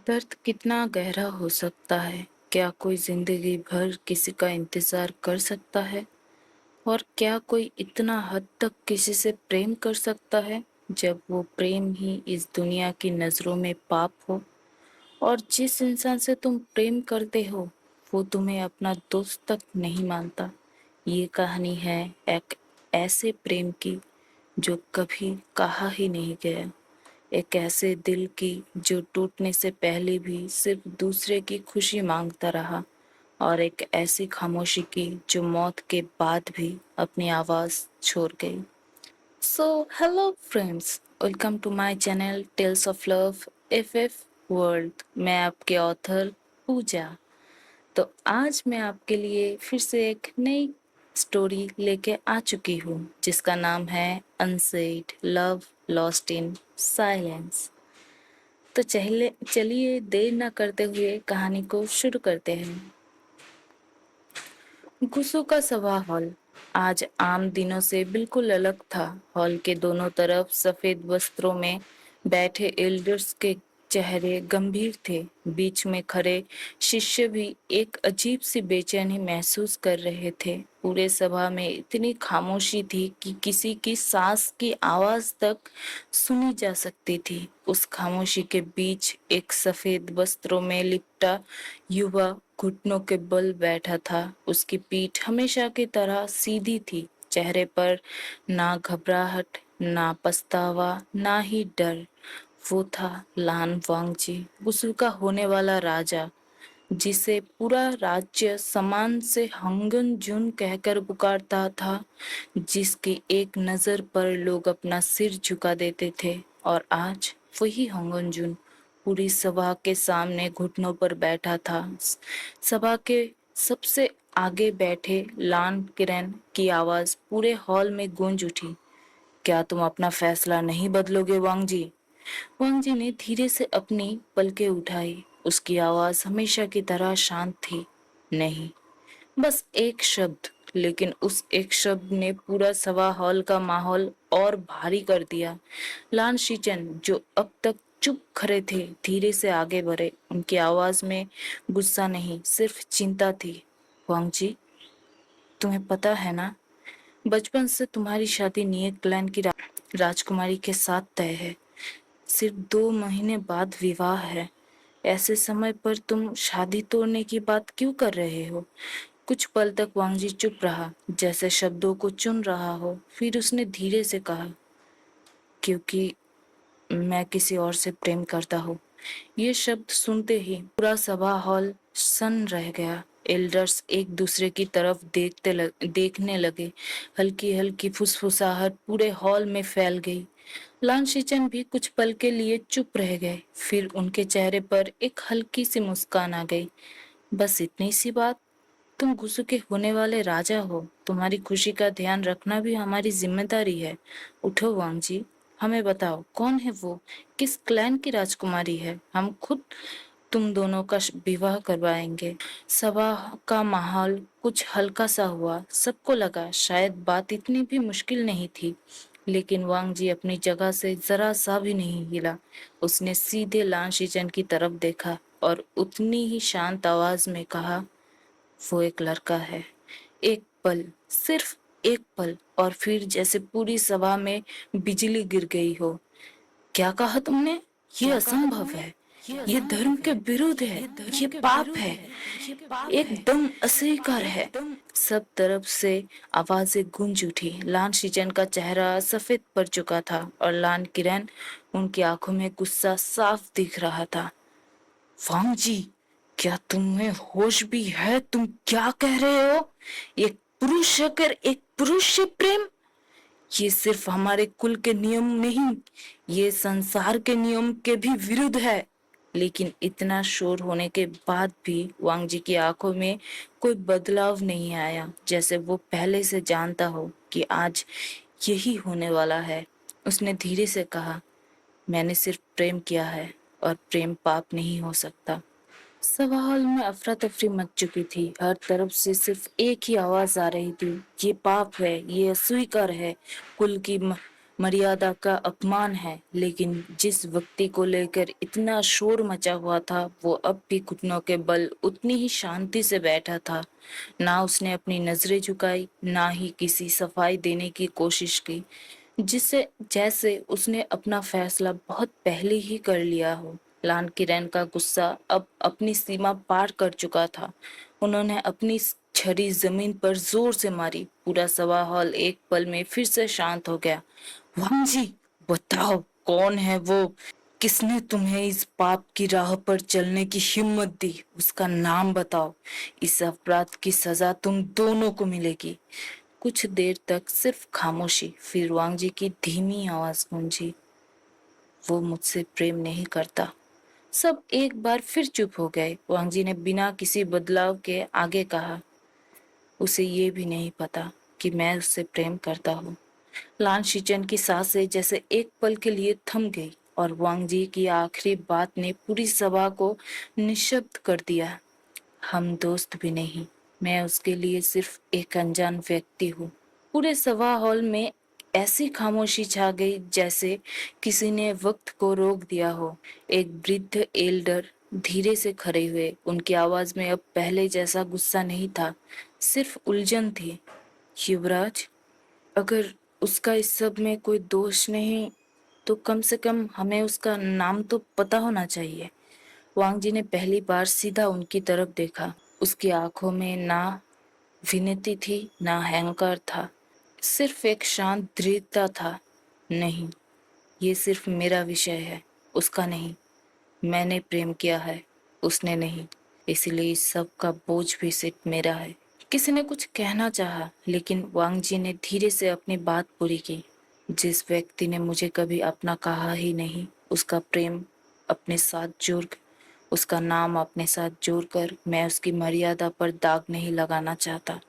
दर्द कितना गहरा हो सकता है? क्या कोई जिंदगी भर किसी का इंतजार कर सकता है? और क्या कोई इतना हद तक किसी से प्रेम कर सकता है जब वो प्रेम ही इस दुनिया की नजरों में पाप हो? और जिस इंसान से तुम प्रेम करते हो वो तुम्हें अपना दोस्त तक नहीं मानता। ये कहानी है एक ऐसे प्रेम की जो कभी कहा ही नहीं गया। एक ऐसे दिल की जो टूटने से पहले भी सिर्फ दूसरे की खुशी मांगता रहा, और एक ऐसी खामोशी की जो मौत के बाद भी अपनी आवाज छोड़ गई। So hello friends, welcome to my channel tales of love FF world. मैं आपके ऑथर पूजा। तो आज मैं आपके लिए फिर से एक नई स्टोरी लेके आ चुकी हूँ जिसका नाम है unsaid love lost in silence. तो चलिए देर न करते हुए कहानी को शुरू करते हैं। गुस्सू का सभा हॉल आज आम दिनों से बिल्कुल अलग था। हॉल के दोनों तरफ सफेद वस्त्रों में बैठे एल्डर्स के चेहरे गंभीर थे। बीच में खड़े शिष्य भी एक अजीब सी बेचैनी महसूस कर रहे थे। पूरे सभा में इतनी खामोशी थी कि किसी की सांस की आवाज तक सुनी जा सकती थी। उस खामोशी के बीच एक सफेद वस्त्रों में लिपटा युवा घुटनों के बल बैठा था। उसकी पीठ हमेशा की तरह सीधी थी। चेहरे पर ना घबराहट, ना पछतावा, ना ही डर। वो था लान वांगजी, वसु का होने वाला राजा, जिसे पूरा राज्य सम्मान से हंगन जुन कहकर पुकारता था, जिसकी एक नजर पर लोग अपना सिर झुका देते थे। और आज वही हंगन जुन पूरी सभा के सामने घुटनों पर बैठा था। सभा के सबसे आगे बैठे लान किरण की आवाज पूरे हॉल में गूंज उठी। क्या तुम अपना फैसला नहीं बदलोगे वांगजी? वांगजी ने धीरे से अपनी पलकें उठाई। उसकी आवाज हमेशा की तरह शांत थी। नहीं, बस एक शब्द। लेकिन उस एक शब्द ने पूरा सभा हॉल का माहौल और भारी कर दिया। लान शीचन जो अब तक चुप खड़े थे धीरे से आगे बढ़े। उनकी आवाज में गुस्सा नहीं, सिर्फ चिंता थी। वांगजी, तुम्हें पता है ना, बचपन से तुम्हारी शादी नियत क्लैन की राजकुमारी के साथ तय है। सिर्फ 2 महीने बाद विवाह है। ऐसे समय पर तुम शादी तोड़ने की बात क्यों कर रहे हो? कुछ पल तक वांगजी चुप रहा, जैसे शब्दों को चुन रहा हो। फिर उसने धीरे से कहा, क्योंकि मैं किसी और से प्रेम करता हूँ। ये शब्द सुनते ही पूरा सभा हॉल सन्न रह गया। एल्डर्स एक दूसरे की तरफ देखने लगे। हल्की हल्की फुसफुसाहट पूरे हॉल में फैल गई। लानशीचन भी कुछ पल के लिए चुप रह गए। फिर उनके चेहरे पर एक हल्की सी मुस्कान आ गई। बस इतनी सी बात? तुम गुस्सू के होने वाले राजा हो। तुम्हारी खुशी का ध्यान रखना भी हमारी जिम्मेदारी है। उठो वांगजी, हमें बताओ कौन है वो, किस क्लैन की राजकुमारी है। हम खुद तुम दोनों का विवाह करवाएंगे। सभा का माहौल कुछ हल्का सा हुआ। सबको लगा शायद बात इतनी भी मुश्किल नहीं थी। लेकिन वांग जी अपनी जगह से जरा सा भी नहीं हिला। उसने सीधे लान शीचन की तरफ देखा और उतनी ही शांत आवाज में कहा, वो एक लड़का है। एक पल, सिर्फ एक पल, और फिर जैसे पूरी सभा में बिजली गिर गई हो। क्या कहा तुमने? ये असंभव है। ये धर्म के विरुद्ध है। ये पाप है। एकदम अस्वीकार है। सब तरफ से आवाजें गूंज उठी। लान शीजन का चेहरा सफेद पड़ चुका था और लान किरण उनकी आंखों में गुस्सा साफ दिख रहा था। वांग जी, क्या तुम्हें होश भी है? तुम क्या कह रहे हो? एक पुरुष होकर एक पुरुष से प्रेम? ये सिर्फ हमारे कुल के नियम नहीं, ये संसार के नियम के भी विरुद्ध है। लेकिन इतना शोर होने के बाद भी वांगजी की आंखों में कोई बदलाव नहीं आया, जैसे वो पहले से जानता हो कि आज यही होने वाला है। उसने धीरे से कहा, मैंने सिर्फ प्रेम किया है और प्रेम पाप नहीं हो सकता। सभा हॉल में अफरा तफरी मच चुकी थी। हर तरफ से सिर्फ एक ही आवाज आ रही थी, ये पाप है, ये अस्वीकार है। कुल की मर्यादा का अपमान है। लेकिन जिस व्यक्ति को लेकर इतना शोर मचा हुआ था, वो अब भी घुटनों के बल उतनी ही शांति से बैठा था। ना उसने अपनी नजरें झुकाई, ना ही किसी सफाई देने की कोशिश की, जिससे जैसे उसने अपना फैसला बहुत पहले ही कर लिया हो। लान किरण का गुस्सा अब अपनी सीमा पार कर चुका था। उन्होंने अपनी छड़ी जमीन पर जोर से मारी। पूरा सभा हॉल एक पल में फिर से शांत हो गया। वांग जी, बताओ, कौन है वो? किसने तुम्हें इस पाप की राह पर चलने की हिम्मत दी? उसका नाम बताओ। इस अपराध की सजा तुम दोनों को मिलेगी। कुछ देर तक सिर्फ खामोशी, फिर वांग जी की धीमी आवाज गूंजी, वो मुझसे प्रेम नहीं करता। सब एक बार फिर चुप हो गए। वांग जी ने बिना किसी बदलाव के आगे कहा, उसे ये भी नहीं पता कि मैं उससे प्रेम करता हूँ। लान शीचन की सांसें जैसे एक पल के लिए थम गई और वांग जी की आखिरी बात ने पूरी सभा को निशब्द कर दिया। हम दोस्त भी नहीं, मैं उसके लिए सिर्फ एक अनजान व्यक्ति हूँ। पूरे सभा हॉल में ऐसी खामोशी छा गई जैसे किसी ने वक्त को रोक दिया हो। एक वृद्ध एल्डर धीरे से खड़े हुए। उनकी आवाज में अब पहले जैसा गुस्सा नहीं था, सिर्फ उलझन थी। युवराज, अगर उसका इस सब में कोई दोष नहीं, तो कम से कम हमें उसका नाम तो पता होना चाहिए। वांग जी ने पहली बार सीधा उनकी तरफ देखा। उसकी आंखों में ना विनती थी, ना अहंकार था, सिर्फ एक शांत दृढ़ता था। नहीं, ये सिर्फ मेरा विषय है, उसका नहीं। मैंने प्रेम किया है, उसने नहीं। इसलिए इस सब का बोझ भी सिर्फ मेरा है। किसी ने कुछ कहना चाहा, लेकिन वांग जी ने धीरे से अपनी बात पूरी की। जिस व्यक्ति ने मुझे कभी अपना कहा ही नहीं, उसका प्रेम अपने साथ जोड़, उसका नाम अपने साथ जोड़कर मैं उसकी मर्यादा पर दाग नहीं लगाना चाहता।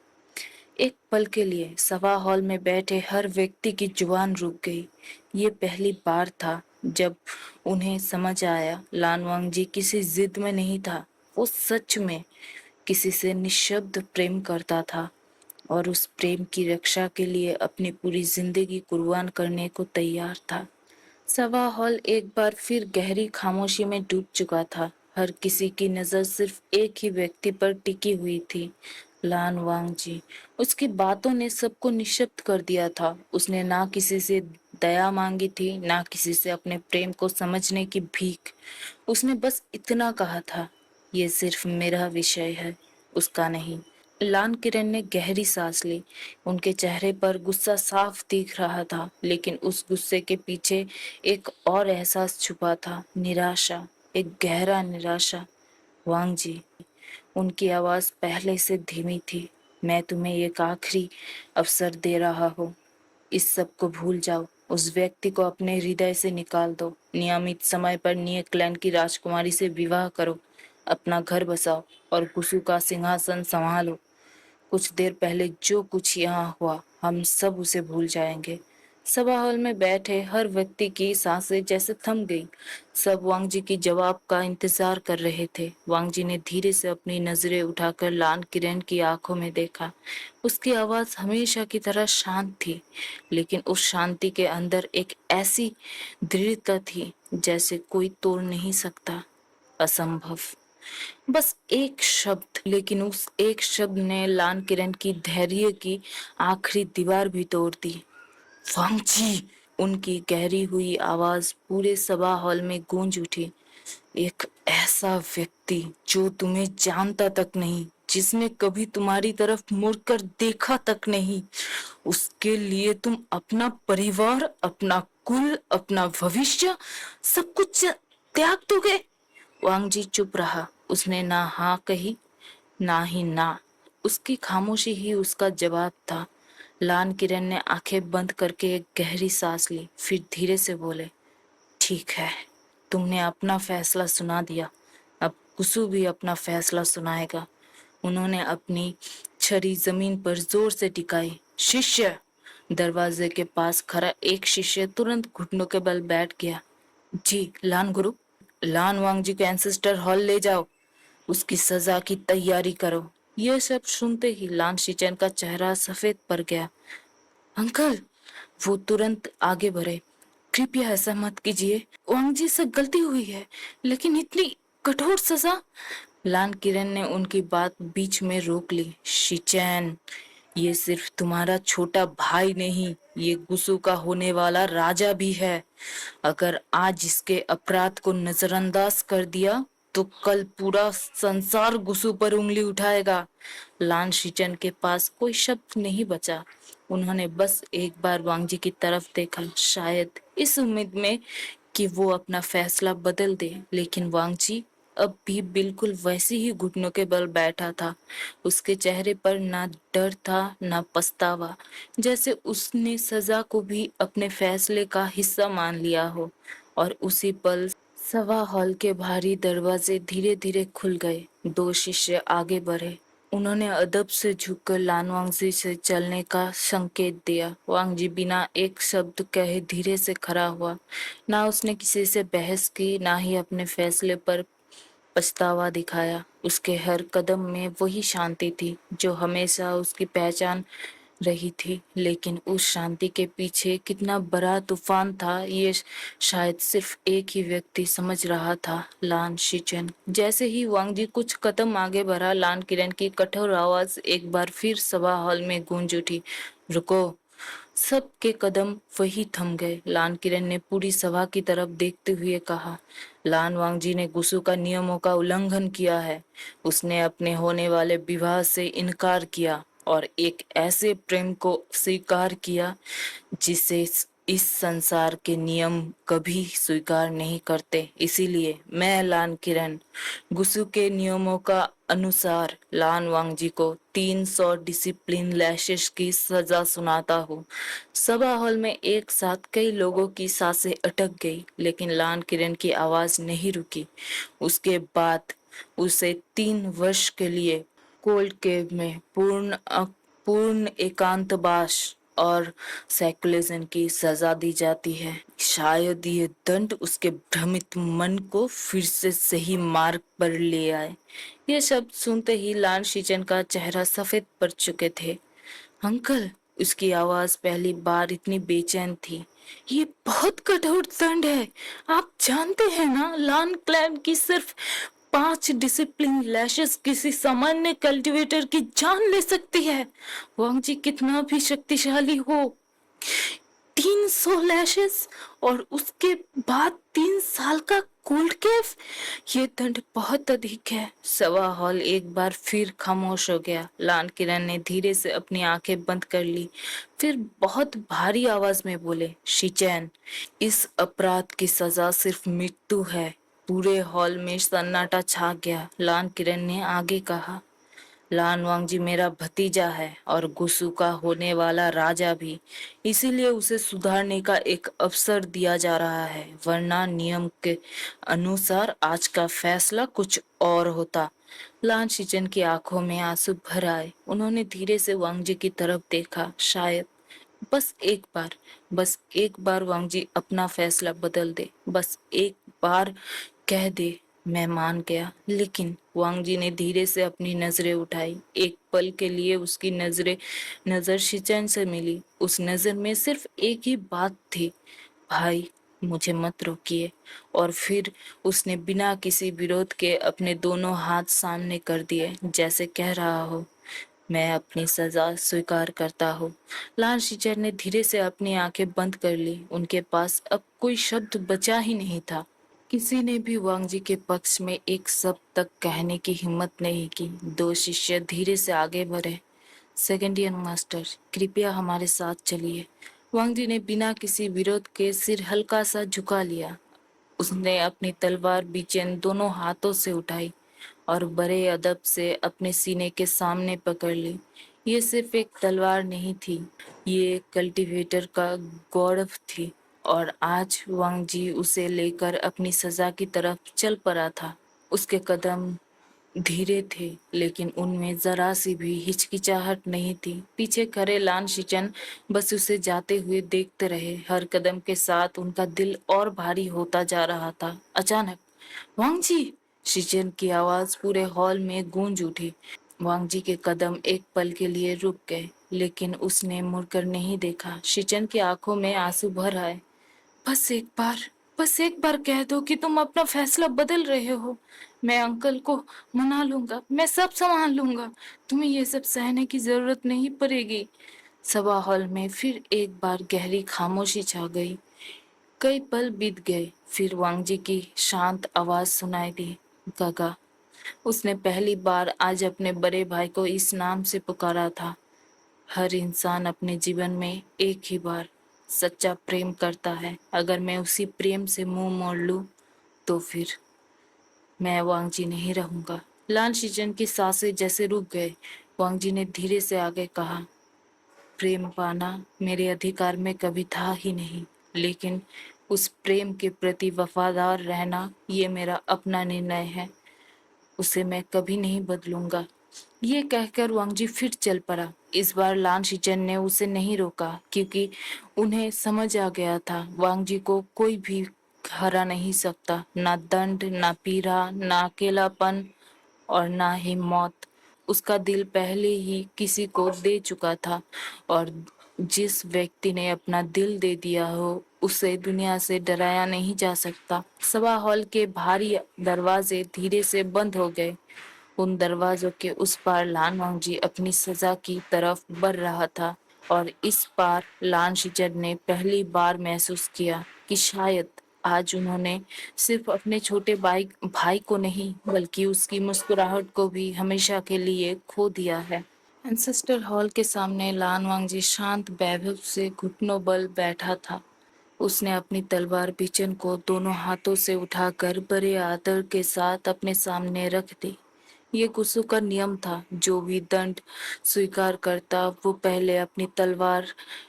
एक पल के लिए सभा हॉल में बैठे हर व्यक्ति की जुबान रुक गई। ये पहली बार था जब उन्हें समझ आया, लान वांग जी किसी जिद में नहीं था। वो सच में किसी से निःशब्द प्रेम करता था और उस प्रेम की रक्षा के लिए अपनी पूरी जिंदगी कुर्बान करने को तैयार था। सभा हॉल एक बार फिर गहरी खामोशी में डूब चुका था। हर किसी की नजर सिर्फ एक ही व्यक्ति पर टिकी हुई थी, लान वांग जी। उसकी बातों ने सबको निशब्द कर दिया था। उसने ना किसी से दया मांगी थी, ना किसी से अपने प्रेम को समझने की भीख। उसने बस इतना कहा था, ये सिर्फ मेरा विषय है, उसका नहीं। लान किरण ने गहरी सांस ली। उनके चेहरे पर गुस्सा साफ दिख रहा था, लेकिन उस गुस्से के पीछे एक और एहसास छुपा था, निराशा, एक गहरा निराशा। वांग जी, उनकी आवाज पहले से धीमी थी, मैं तुम्हें एक आखिरी अवसर दे रहा हूँ। इस सब को भूल जाओ। उस व्यक्ति को अपने हृदय से निकाल दो। नियमित समय पर न्यूक्लैंड की राजकुमारी से विवाह करो। अपना घर बसाओ और कुसु का सिंहासन संभालो। कुछ देर पहले जो कुछ यहाँ हुआ, हम सब उसे भूल जाएंगे। सभा हॉल में बैठे हर व्यक्ति की सांसें जैसे थम गई। सब वांग जी की जवाब का इंतजार कर रहे थे। वांग जी ने धीरे से अपनी नजरें उठाकर लान किरण की आंखों में देखा। उसकी आवाज हमेशा की तरह शांत थी, लेकिन उस शांति के अंदर एक ऐसी दृढ़ता थी जैसे कोई तोड़ नहीं सकता। असंभव। बस एक शब्द, लेकिन उस एक शब्द ने लान किरण की धैर्य की आखिरी दीवार भी तोड़ दी। वांग जी, उनकी गहरी हुई आवाज पूरे सभा हॉल में गूंज उठी। एक ऐसा व्यक्ति जो तुम्हें जानता तक नहीं, जिसने कभी तुम्हारी तरफ मुड़कर देखा तक नहीं, उसके लिए तुम अपना परिवार, अपना कुल, अपना भविष्य, सब कुछ त्याग दोगे? वांग जी चुप रहा। उसने ना हाँ कही, ना ही ना। उसकी खामोशी ही उसका जवाब था। लान किरण ने आंखें बंद करके एक गहरी सांस ली, फिर धीरे से बोले, ठीक है, तुमने अपना फैसला सुना दिया। अब कुसु भी अपना फैसला सुनाएगा। उन्होंने अपनी छड़ी जमीन पर जोर से टिकाई। शिष्य, दरवाजे के पास खड़ा एक शिष्य तुरंत घुटनों के बल बैठ गया। जी लान गुरु। लान वांग जी को एंसेस्टर हॉल ले जाओ, उसकी सजा की तैयारी करो। यह सब सुनते ही लान शीचन का चेहरा सफेद पड़ गया। अंकल, वो तुरंत आगे बढ़े। कृपया ऐसा मत कीजिए, वांग जी से गलती हुई है, लेकिन इतनी कठोर सजा। लान किरण ने उनकी बात बीच में रोक ली। शिचैन, ये सिर्फ तुम्हारा छोटा भाई नहीं, ये गुस्सू का होने वाला राजा भी है। अगर आज इसके अपराध को नजरअंदाज कर दिया तो कल पूरा संसार गुस्सू पर उंगली उठाएगा। लान शिचन के पास कोई शब्द नहीं बचा। उन्होंने बस एक बार वांगजी की तरफ देखा, शायद इस उम्मीद में कि वो अपना फैसला बदल दे, लेकिन वांगजी अब भी बिल्कुल वैसे ही घुटनों के बल बैठा था। उसके चेहरे पर ना डर था ना पछतावा, जैसे उसने सजा को भी अपने फैसले का हिस्सा मान लिया हो। और उसी पल सभा हॉल के भारी दरवाजे धीरे धीरे खुल गए। दो शिष्य आगे बढ़े। उन्होंने अदब से झुककर लान वांगजी से चलने का संकेत दिया। वांगजी बिना एक शब्द कहे धीरे से खड़ा हुआ। ना उसने किसी से बहस की, ना ही अपने फैसले पर पछतावा दिखाया। उसके हर कदम में वही शांति थी जो हमेशा उसकी पहचान रही थी। लेकिन उस शांति के पीछे कितना बड़ा तूफान था, ये शायद सिर्फ एक ही व्यक्ति समझ रहा था, लान शिचन। जैसे ही वांगजी कुछ कदम आगे बढ़ा, लान किरण की कठोर आवाज एक बार फिर सभा हॉल में गूंज उठी। रुको। सबके कदम वही थम गए। लान किरण ने पूरी सभा की तरफ देखते हुए कहा, लान वांगजी ने गुस्सू का नियमों का उल्लंघन किया है। उसने अपने होने वाले विवाह से इनकार किया और एक ऐसे प्रेम को स्वीकार किया जिसे इस संसार के नियम कभी स्वीकार नहीं करते। इसीलिए मैं लान किरण गुस्सू के नियमों का अनुसार लान वांगजी को 300 डिसिप्लिन लैशेस की सजा सुनाता हूँ। सभा हॉल में एक साथ कई लोगों की सांसें अटक गई, लेकिन लान किरण की आवाज नहीं रुकी। उसके बाद उसे 3 वर्ष के लिए कोल्ड केव में पूर्ण एकांतवास और सेकुलरिज्म की सजा दी जाती है। शायद ये दंड उसके भ्रमित मन को फिर से सही मार्ग पर ले आए। ये शब्द सुनते ही लान शिचन का चेहरा सफेद पड़ चुके थे। अंकल, उसकी आवाज पहली बार इतनी बेचैन थी। ये बहुत कठोर दंड है। आप जानते हैं ना, लान क्लैन की सिर्फ 5 डिसिप्लिन लैशेस किसी सामान्य कल्टीवेटर की जान ले सकती है। वांगजी कितना भी शक्तिशाली हो, 300 लैशेस और उसके बाद 3 साल का कोल्ड केव, ये दंड बहुत अधिक है। सभा हॉल एक बार फिर खामोश हो गया। लान किरण ने धीरे से अपनी आंखें बंद कर ली, फिर बहुत भारी आवाज में बोले, शिचैन, इस अपराध की सजा सिर्फ मृत्यु है। पूरे हॉल में सन्नाटा छा गया। लान किरण ने आगे कहा, लान वांगजी मेरा भतीजा है और गुस्सू का होने वाला राजा भी, इसीलिए उसे सुधारने का एक अवसर दिया जा रहा है, वरना नियम के अनुसार आज का फैसला कुछ और होता। लान शिचन की आंखों में आंसू भर आए। उन्होंने धीरे से वांगजी की तरफ देखा। शायद बस एक बार वांगजी अपना फैसला बदल दे, बस एक बार कह दे, मैं मान गया। लेकिन वांगजी ने धीरे से अपनी नजरें उठाई। एक पल के लिए उसकी नजर शिचन से मिली। उस नजर में सिर्फ एक ही बात थी, भाई, मुझे मत रोकिए। और फिर उसने बिना किसी विरोध के अपने दोनों हाथ सामने कर दिए, जैसे कह रहा हो, मैं अपनी सजा स्वीकार करता हूँ। लाल शिचर ने धीरे से अपनी आंखें बंद कर ली। उनके पास अब कोई शब्द बचा ही नहीं था। किसी ने भी वांगजी के पक्ष में एक शब्द तक कहने की हिम्मत नहीं की। दो शिष्य धीरे से आगे बढ़े। सेकंड ईयर मास्टर, कृपया हमारे साथ चलिए। वांगजी ने बिना किसी विरोध के सिर हल्का सा झुका लिया। उसने अपनी तलवार बीचेन दोनों हाथों से उठाई और बड़े अदब से अपने सीने के सामने पकड़ ली। ये सिर्फ एक तलवार नहीं थी, ये एक कल्टीवेटर का गौरव थी। और आज वांगजी उसे लेकर अपनी सजा की तरफ चल पड़ा था। उसके कदम धीरे थे, लेकिन उनमें जरा सी भी हिचकिचाहट नहीं थी। पीछे खड़े लान शिचन बस उसे जाते हुए देखते रहे। हर कदम के साथ उनका दिल और भारी होता जा रहा था। अचानक, वांगजी! शिचन की आवाज पूरे हॉल में गूंज उठी। वांग जी के कदम एक पल के लिए रुक गए, लेकिन उसने मुड़कर नहीं देखा। शीचन की आंखों में आंसू भर आए। बस एक बार, बस एक बार कह दो कि तुम अपना फैसला बदल रहे हो। मैं अंकल को मना लूंगा, मैं सब संभाल लूंगा। तुम्हें ये सब सहने की जरूरत नहीं पड़ेगी। सभा हॉल में फिर एक बार गहरी खामोशी छा गई। कई पल बीत गए, फिर वांग जी की शांत आवाज सुनाई दी, गागा। उसने पहली बार आज अपने बड़े भाई को इस नाम से पुकारा था। हर इंसान अपने जीवन में एक ही बार सच्चा प्रेम करता है। अगर मैं उसी प्रेम से मुंह मोड़ लूं, तो फिर मैं वांग जी नहीं रहूंगा। लाल शीजन की सांसें जैसे रुक गए। वांग जी ने धीरे से आगे कहा, प्रेम पाना मेरे अधिकार में कभी था ही नहीं, लेकिन उस प्रेम के प्रति वफादार रहना ये मेरा अपना निर्णय है। उसे मैं कभी नहीं बदलूंगा। ये कहकर वांगजी फिर चल पड़ा। इस बार लान शीचन ने उसे नहीं रोका, क्योंकि उन्हें समझ आ गया था वांगजी को कोई भी हरा नहीं सकता। ना दंड, ना पीड़ा, ना अकेलापन और ना ही मौत। उसका दिल पहले ही किसी को दे चुका था, और जिस व्यक्ति ने अपना दिल दे दिया हो, उसे दुनिया से डराया नहीं जा सकता। सभा हॉल के भारी दरवाजे धीरे से बंद हो गए। उन दरवाजों के उस पार लान वांगजी अपनी सजा की तरफ बढ़ रहा था, और इस पार लान शिचर ने पहली बार महसूस किया कि शायद आज उन्होंने सिर्फ अपने छोटे भाई भाई को नहीं, बल्कि उसकी मुस्कुराहट को भी हमेशा के लिए खो दिया है। एंसेस्टर हॉल के सामने लान वांगजी शांत वैभव से घुटनों बल बैठा था। उसने अपनी तलवार बिचन को दोनों हाथों से उठाकर बड़े आदर के साथ अपने सामने रख दी। ये गुस्सों का नियम था। जो भी दंड स्वीकार करता, वो पहले अपनी तलवार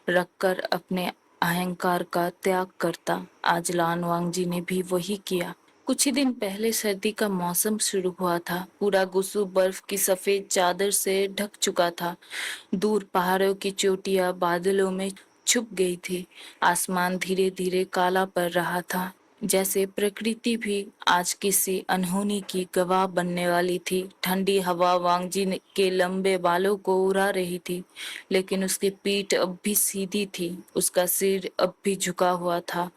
रखकर अपने अहंकार का त्याग करता। आज लान वांगजी ने भी वही किया। कुछ ही दिन पहले सर्दी का मौसम शुरू हुआ था। पूरा गुस्सू बर्फ की सफेद चादर से ढक चुका था। दूर पहाड़ों की चोटियां बादलों में छुप गई थी। आसमान धीरे धीरे काला पड़ रहा था, जैसे प्रकृति भी आज किसी अनहोनी की गवाह बनने वाली थी। ठंडी हवा वांगजी के लंबे बालों को उड़ा रही थी, लेकिन उसकी पीठ अब भी सीधी थी। उसका सिर अब भी झुका हुआ था,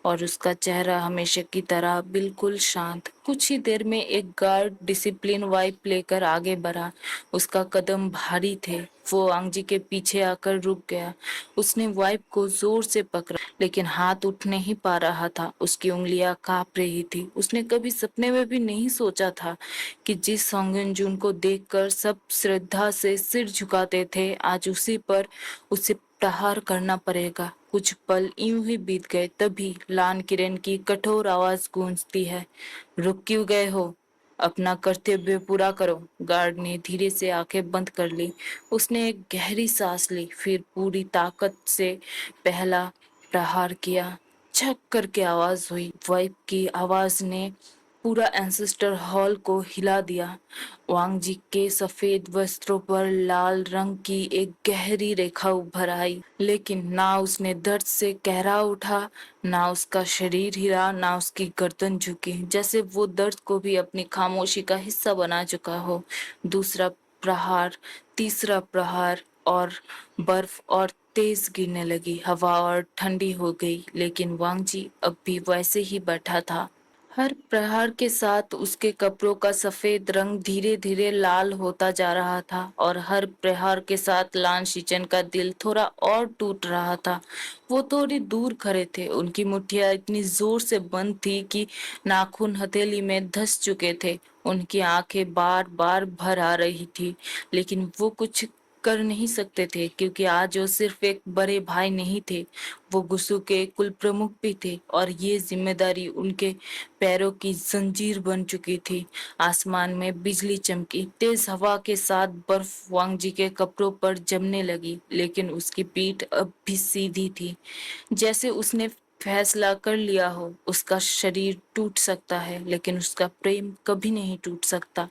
और उसका चेहरा हमेशा की तरह बिल्कुल शांत। कुछ ही देर में एक गार्ड डिसिप्लिन वाइप लेकर आगे बढ़ा। उसका कदम भारी थे। वो वांगजी के पीछे आकर रुक गया। उसने वाइप को जोर से पकड़ा, लेकिन हाथ उठ नहीं पा रहा था। उसकी उंगलियां कांप रही थी। उसने कभी सपने में भी नहीं सोचा था कि जिस सोंगनजुन को देखकर सब श्रद्धा से सिर झुकाते थे, आज उसी पर उसे प्रहार करना पड़ेगा। कुछ पल यूं ही बीत गए, तभी लान किरण की कठोर आवाज गूंजती है, रुक क्यों गए हो? अपना कर्तव्य पूरा करो। गार्ड ने धीरे से आंखें बंद कर ली। उसने एक गहरी सांस ली, फिर पूरी ताकत से पहला प्रहार किया। छक करके आवाज हुई। वाइप की आवाज ने पूरा एंसेस्टर हॉल को हिला दिया। वांग जी के सफेद वस्त्रों पर लाल रंग की एक गहरी रेखा उभर आई, लेकिन ना उसने दर्द से कहरा उठा, ना उसका शरीर हिला, ना उसकी गर्दन झुकी, जैसे वो दर्द को भी अपनी खामोशी का हिस्सा बना चुका हो। दूसरा प्रहार, तीसरा प्रहार, और बर्फ और तेज गिरने लगी। हवा और ठंडी हो गई, लेकिन वांग जी अब भी वैसे ही बैठा था। हर प्रहार के साथ उसके कपड़ों का सफेद रंग धीरे धीरे लाल होता जा रहा था, और हर प्रहार के साथ लान शीचन का दिल थोड़ा और टूट रहा था। वो थोड़ी दूर खड़े थे। उनकी मुट्ठियां इतनी जोर से बंद थी कि नाखून हथेली में धंस चुके थे। उनकी आंखें बार बार भर आ रही थी, लेकिन वो कुछ कर नहीं सकते थे, क्योंकि आज वो सिर्फ एक बड़े भाई नहीं थे, वो गुस्सू के कुल प्रमुख भी थे, और ये जिम्मेदारी उनके पैरों की जंजीर बन चुकी थी। आसमान में बिजली चमकी। तेज हवा के साथ बर्फ वांग जी के कपड़ों पर जमने लगी, लेकिन उसकी पीठ अब भी सीधी थी, जैसे उसने फैसला कर लिया हो। उसका शरीर टूट सकता है, लेकिन उसका प्रेम कभी नहीं टूट सकता।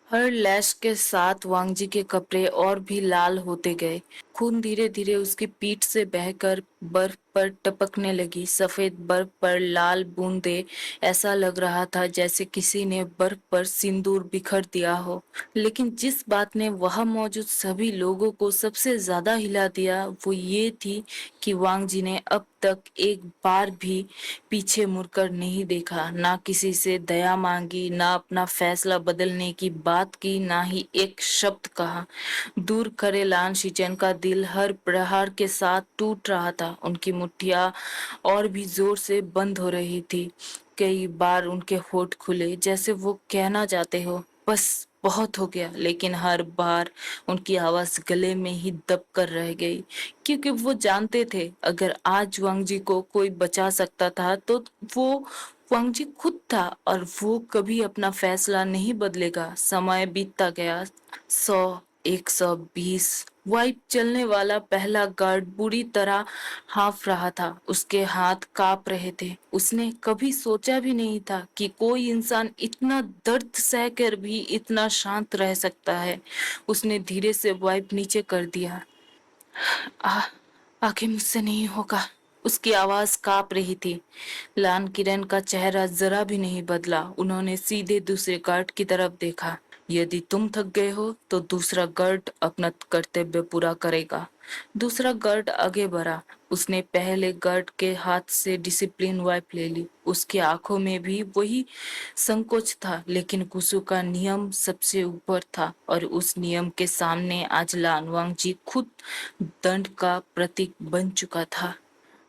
हर लैश के साथ वांगजी के कपड़े और भी लाल होते गए। खून धीरे धीरे उसकी पीठ से बहकर बर्फ पर टपकने लगी। सफेद बर्फ पर लाल बूंदें, ऐसा लग रहा था जैसे किसी ने बर्फ पर सिंदूर बिखर दिया हो। लेकिन जिस बात ने वहां मौजूद सभी लोगों को सबसे ज्यादा हिला दिया वो ये थी कि वांग जी ने अब तक एक बार भी पीछे मुड़कर नहीं देखा, ना किसी से दया मांगी, ना अपना फैसला बदलने की बात की, ना ही एक शब्द कहा। दूर खड़े लान शीचेन का दिल हर प्रहार के साथ टूट रहा था। उनकी मुट्ठियां और भी जोर से बंद हो रही थी। कई बार उनके होठ खुले जैसे वो कहना चाहते हो बस बहुत हो गया, लेकिन हर बार उनकी आवाज गले में ही दब कर रह गई, क्योंकि वो जानते थे अगर आज वांग जी को कोई बचा सकता था तो वो वांग जी खुद था, और वो कभी अपना फैसला नहीं बदलेगा। समय बीतता गया। 100, 120, वाइप चलने वाला पहला गार्ड बुरी तरह हाफ रहा था। उसके हाथ कांप रहे थे। उसने कभी सोचा भी नहीं था कि कोई इंसान इतना दर्द सहकर भी इतना शांत रह सकता है। उसने धीरे से वाइप नीचे कर दिया। आ, आगे मुझसे नहीं होगा। उसकी आवाज कांप रही थी। लान किरण का चेहरा जरा भी नहीं बदला। उन्होंने सीधे दूसरे गार्ड की तरफ देखा। यदि तुम थक गए हो तो दूसरा गार्ड अपना कर्तव्य पूरा करेगा। दूसरा गार्ड आगे बढ़ा। उसने पहले गार्ड के हाथ से डिसिप्लिन वाइप ले ली। उसकी आंखों में भी वही संकोच था, लेकिन कुसु का नियम सबसे ऊपर था, और उस नियम के सामने आज लानवांग जी खुद दंड का प्रतीक बन चुका था।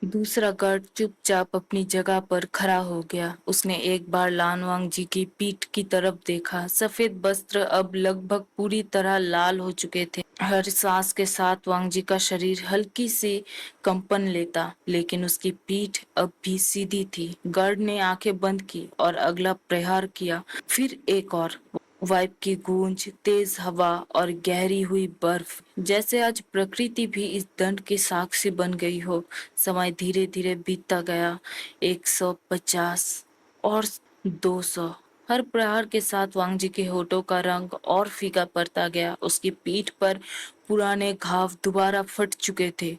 दूसरा गार्ड चुपचाप अपनी जगह पर खड़ा हो गया। उसने एक बार लानवांग जी की पीठ की तरफ देखा। सफेद वस्त्र अब लगभग पूरी तरह लाल हो चुके थे। हर सांस के साथ वांग जी का शरीर हल्की सी कंपन लेता, लेकिन उसकी पीठ अब भी सीधी थी। गार्ड ने आंखें बंद की और अगला प्रहार किया। फिर एक और। वाइप की गूंज, तेज हवा और गहरी हुई बर्फ, जैसे आज प्रकृति भी इस दंड की साक्षी बन गई हो। समय धीरे धीरे बीतता गया। 150 और 200। हर प्रहार के साथ वांग जी के होठों का रंग और फीका पड़ता गया। उसकी पीठ पर पुराने घाव दोबारा फट चुके थे।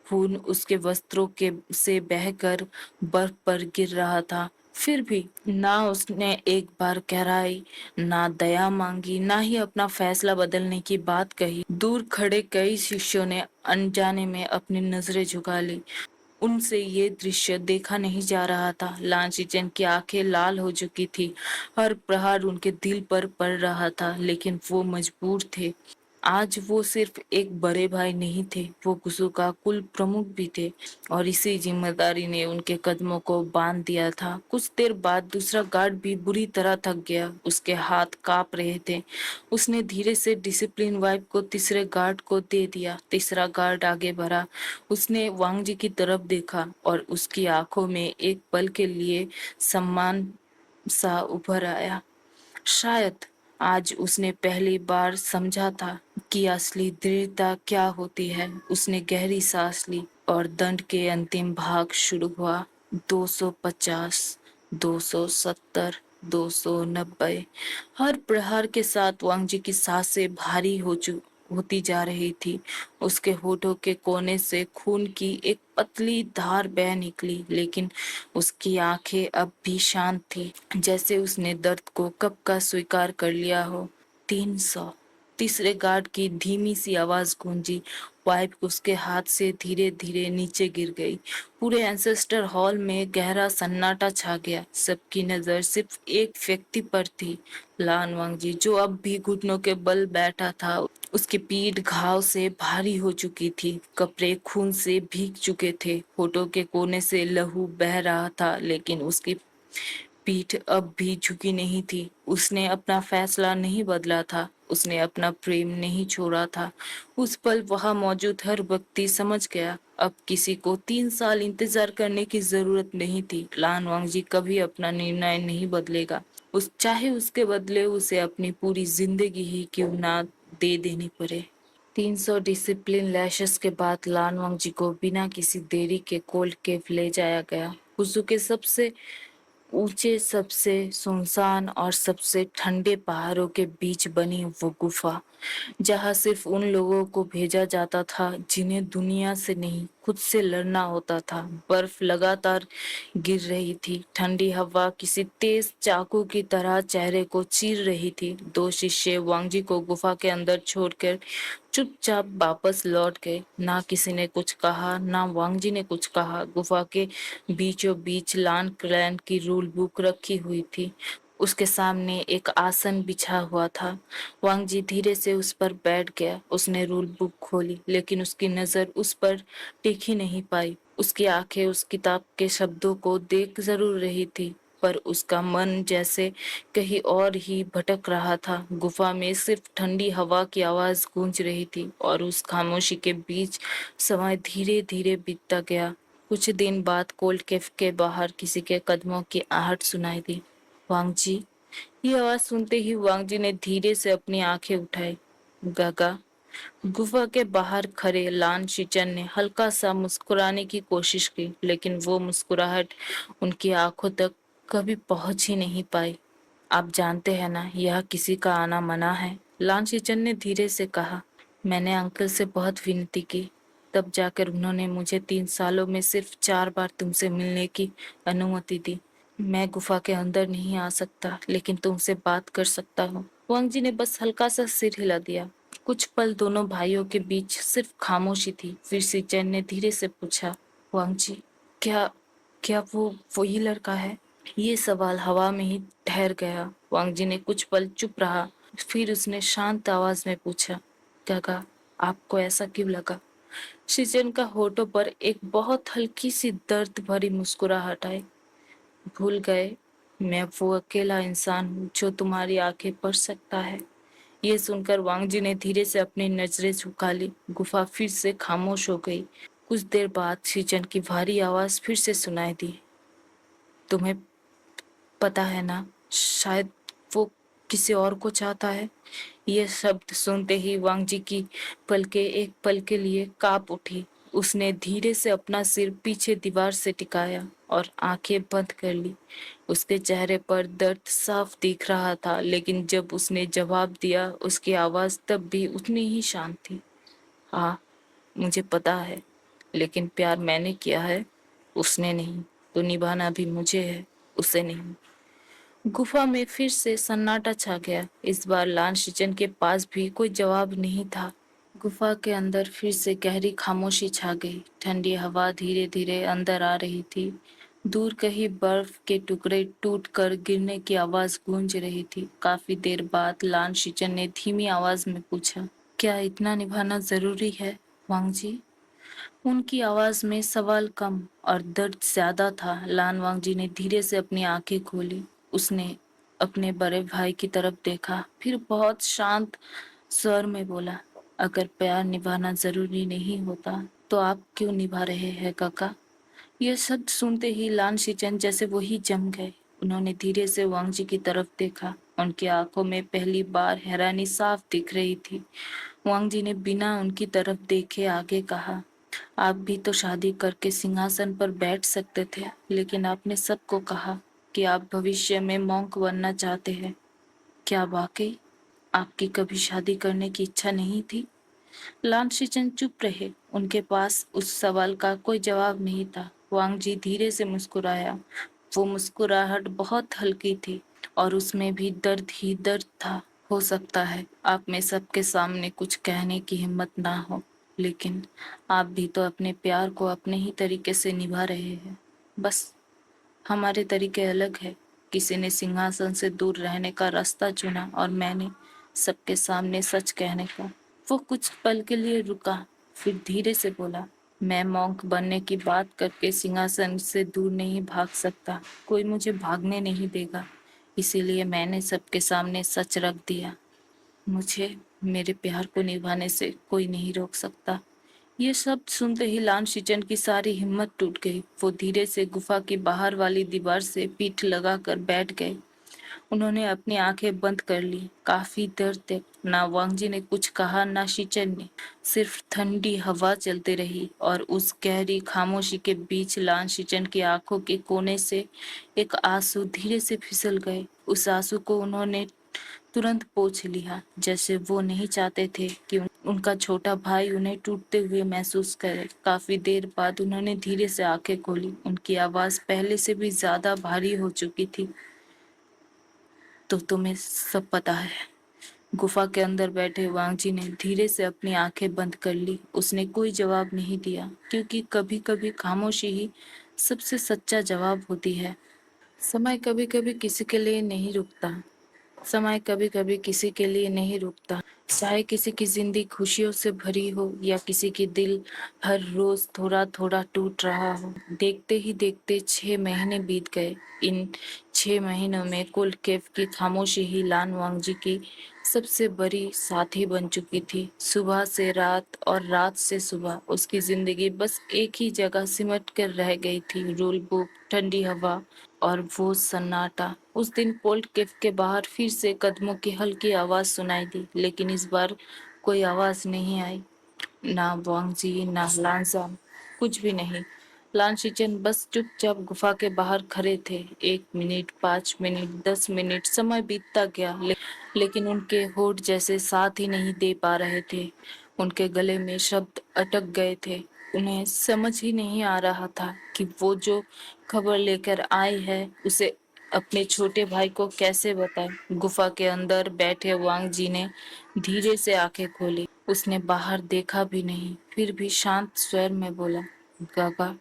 खून उसके वस्त्रों के से बहकर बर्फ पर गिर रहा था। फिर भी ना उसने एक बार कहराई, ना दया मांगी, ना ही अपना फैसला बदलने की बात कही। दूर खड़े कई शिष्यों ने अनजाने में अपनी नजरें झुका ली। उनसे ये दृश्य देखा नहीं जा रहा था। लांचीचन की आंखें लाल हो चुकी थी। हर प्रहार उनके दिल पर पड़ रहा था, लेकिन वो मजबूर थे। आज वो सिर्फ एक बड़े भाई नहीं थे, वो कुसु का कुल प्रमुख भी थे, और इसी जिम्मेदारी ने उनके कदमों को बांध दिया था। कुछ देर बाद दूसरा गार्ड भी बुरी तरह थक गया। उसके हाथ कांप रहे थे। उसने धीरे से डिसिप्लिन वाइप को तीसरे गार्ड को दे दिया। तीसरा गार्ड आगे बढ़ा। उसने वांग जी की तरफ देखा, और उसकी आंखों में एक पल के लिए सम्मान सा उभर आया। शायद आज उसने पहली बार समझा था कि असली दृढ़ता क्या होती है। उसने गहरी सांस ली और दंड के अंतिम भाग शुरू हुआ। 250, 270, 290। हर प्रहार के साथ वांग जी की सांसें भारी होती जा रही थी। उसके होठों के कोने से खून की एक पतली धार बह निकली, लेकिन उसकी आंखें अब भी शांत थी, जैसे उसने दर्द को कब का स्वीकार कर लिया हो। 300। तीसरे गार्ड की धीमी सी आवाज गूंजी। पाइप उसके हाथ से धीरे धीरे नीचे गिर गई। पूरे एंसेस्टर हॉल में गहरा सन्नाटा छा गया। सबकी नजर सिर्फ एक व्यक्ति पर थी, लान वांगजी, जो अब भी घुटनों के बल बैठा था। उसकी पीठ घाव से भारी हो चुकी थी। कपड़े खून से भीग चुके थे। होठों के कोने से लहू बह रहा था, लेकिन उसकी पीठ अब भी झुकी नहीं थी। उसने अपना फैसला नहीं बदला था। उसने अपना प्रेम नहीं छोड़ा था। उस पल वहां मौजूद हर व्यक्ति समझ गया, अब किसी को 3 साल इंतजार करने की जरूरत नहीं थी। लान वांगजी कभी अपना निर्णय नहीं बदलेगा, उस चाहे उसके बदले उसे अपनी पूरी जिंदगी ही क्यों ना दे देनी पड़े। 300 डिसिप्लिन लैशेस के बाद लान वांगजी को बिना किसी देरी के कोल्ड केव ले जाया गया। कुसु के सबसे ऊंचे, सबसे सुनसान और सबसे ठंडे पहाड़ों के बीच बनी वो गुफा, जहां सिर्फ उन लोगों को भेजा जाता था जिन्हें दुनिया से नहीं खुद से लड़ना होता था। बर्फ लगातार गिर रही थी, ठंडी हवा किसी तेज चाकू की तरह चेहरे को चीर रही थी। दो शिष्य वांगजी को गुफा के अंदर छोड़कर चुपचाप वापस लौट गए। ना किसी ने कुछ कहा, ना वांगजी ने कुछ कहा। गुफा के बीचों बीच लान क्लैन की रूल बुक रखी हुई थी। उसके सामने एक आसन बिछा हुआ था। वांगजी धीरे से उस पर बैठ गया। उसने रूल बुक खोली, लेकिन उसकी नजर उस पर टिक ही नहीं पाई। उसकी आंखें उस किताब के शब्दों को देख जरूर रही थी, पर उसका मन जैसे कहीं और ही भटक रहा था। गुफा में सिर्फ ठंडी हवा की आवाज गूंज रही थी और उस खामोशी के बीच समय धीरे धीरे बीतता गया। कुछ दिन बाद कोल्ड कैफ के बाहर किसी के कदमों की आहट सुनाई दी। वांगजी। ये आवाज सुनते ही वांगजी ने धीरे से अपनी आंखें उठाई। गागा। गुफा के बाहर खड़े लान शिचन ने हल्का सा मुस्कुराने की कोशिश की, लेकिन वो मुस्कुराहट उनकी आंखों तक कभी पहुंच ही नहीं पाई। आप जानते हैं ना, यह किसी का आना मना है, लान शिचन ने धीरे से कहा। मैंने अंकल से बहुत विनती की, तब जाकर उन्होंने मुझे 3 सालों में सिर्फ 4 बार तुमसे मिलने की अनुमति दी। मैं गुफा के अंदर नहीं आ सकता, लेकिन तुमसे बात कर सकता हूँ। वांगजी ने बस हल्का सा सिर हिला दिया। कुछ पल दोनों भाइयों के बीच सिर्फ खामोशी थी। फिर सिचन ने धीरे से पूछा, वांगजी, क्या क्या वो वही लड़का है? ये सवाल हवा में ही ठहर गया। वांगजी ने कुछ पल चुप रहा, फिर उसने शांत आवाज में पूछा, काका, आपको ऐसा क्यों लगा? सिचन का होठों पर एक बहुत हल्की सी दर्द भरी मुस्कुराहट आई। भूल गए, मैं वो अकेला इंसान हूँ जो तुम्हारी आंखें पढ़ सकता है। ये सुनकर वांगजी ने धीरे से अपनी नजरें झुका ली। गुफा फिर से खामोश हो गई। कुछ देर बाद शीचन की भारी आवाज फिर से सुनाई दी। तुम्हें पता है ना, शायद वो किसी और को चाहता है। ये शब्द सुनते ही वांगजी की पलकें एक पल के लिए कांप उठी। उसने धीरे से अपना सिर पीछे दीवार से टिकाया और आंखें बंद कर ली। उसके चेहरे पर दर्द साफ दिख रहा था, लेकिन जब उसने जवाब दिया, उसकी आवाज तब भी उतनी ही शांत थी। हाँ, मुझे पता है, लेकिन प्यार मैंने किया है, उसने नहीं। तो निभाना भी मुझे है, उसे नहीं। गुफा में फिर से सन्नाटा छा गया। इस बार लान शिचन के पास भी कोई जवाब नहीं था। गुफा के अंदर फिर से गहरी खामोशी छा गई। ठंडी हवा धीरे धीरे अंदर आ रही थी। दूर कहीं बर्फ के टुकड़े टूट कर गिरने की आवाज गूंज रही थी। काफी देर बाद लान शिचन ने धीमी आवाज में पूछा, क्या इतना निभाना जरूरी है, वांगजी? उनकी आवाज में सवाल कम और दर्द ज्यादा था। लान वांगजी ने धीरे से अपनी आंखें खोली। उसने अपने बड़े भाई की तरफ देखा, फिर बहुत शांत स्वर में बोला, अगर प्यार निभाना जरूरी नहीं होता तो आप क्यों निभा रहे हैं, काका? यह शब्द सुनते ही लान शिचन जैसे वही जम गए। उन्होंने धीरे से वांगजी की तरफ देखा। उनकी आंखों में पहली बार हैरानी साफ दिख रही थी। वांगजी ने बिना उनकी तरफ देखे आगे कहा, आप भी तो शादी करके सिंहासन पर बैठ सकते थे, लेकिन आपने सबको कहा कि आप भविष्य में मॉन्क बनना चाहते हैं। क्या वाकई आपकी कभी शादी करने की इच्छा नहीं थी? लामशिचन चुप रहे। उनके पास उस सवाल का कोई जवाब नहीं था। वांगजी धीरे से मुस्कुराया। वो मुस्कुराहट बहुत हल्की थी और उसमें भी दर्द ही दर्द था। हो सकता है आप में सबके सामने कुछ कहने की हिम्मत ना हो, लेकिन आप भी तो अपने प्यार को अपने ही तरीके से निभा रहे हैं। बस हमारे तरीके अलग है। किसी ने सिंहासन से दूर रहने का रास्ता चुना और मैंने सबके सामने सच कहने का। वो कुछ पल के लिए रुका, फिर धीरे से बोला, मैं मॉन्क बनने की बात करके सिंहासन से दूर नहीं भाग सकता। कोई मुझे भागने नहीं देगा। इसीलिए मैंने सबके सामने सच रख दिया। मुझे मेरे प्यार को निभाने से कोई नहीं रोक सकता। ये शब्द सुनते ही लान शिचन की सारी हिम्मत टूट गई। वो धीरे से गुफा की बाहर वाली दीवार से पीठ लगाकर बैठ गए। उन्होंने अपनी आंखें बंद कर ली। काफी देर तक ना वांगजी ने कुछ कहा ना शीचन ने। सिर्फ ठंडी हवा चलती रही और उस गहरी खामोशी के बीच लान शीचन की आंखों के कोने से एक आंसू धीरे से फिसल गए। उस आंसू को उन्होंने तुरंत पोंछ लिया, जैसे वो नहीं चाहते थे कि उनका छोटा भाई उन्हें टूटते हुए महसूस करे। काफी देर बाद उन्होंने धीरे से आंखें खोली। उनकी आवाज पहले से भी ज्यादा भारी हो चुकी थी। तो तुम्हें सब पता है। गुफा के अंदर बैठे वांगजी ने धीरे से अपनी आंखें बंद कर ली। उसने कोई जवाब नहीं दिया, क्योंकि कभी कभी खामोशी ही सबसे सच्चा जवाब होती है। समय कभी कभी किसी के लिए नहीं रुकता। समय कभी कभी किसी के लिए नहीं रुकता। चाहे किसी की जिंदगी खुशियों से भरी हो या किसी की दिल हर रोज थोड़ा थोड़ा टूट रहा हो। देखते ही देखते 6 महीने बीत गए। इन 6 महीनों में कुल केव की खामोशी ही लान वांगजी की सबसे बड़ी साथी बन चुकी थी। सुबह से रात और रात से सुबह उसकी जिंदगी बस एक ही जगह सिमट कर रह गई थी। रूल बुक, ठंडी हवा और वो सन्नाटा। उस दिन पोल्ट केफ के बाहर फिर से कदमों की हल्की आवाज सुनाई दी, लेकिन इस बार कोई आवाज नहीं आई। ना वांगजी, ना लानजाम, कुछ भी नहीं। लान शिचन बस चुपचाप गुफा के बाहर खड़े थे। 1 मिनट, 5 मिनट, 10 मिनट समय बीतता गया, लेकिन उनके होठ जैसे साथ ही नहीं दे पा रहे थे। उनके गले में शब्द अटक गए थे। उन्हें समझ ही नहीं आ रहा था कि वो जो खबर लेकर आई है उसे अपने छोटे भाई को कैसे बताए। गुफा के अंदर बैठे वांग जी ने धीरे से आंखें खोली। उसने बाहर देखा भी नहीं, फिर भी शांत स्वर में बोला, गागा,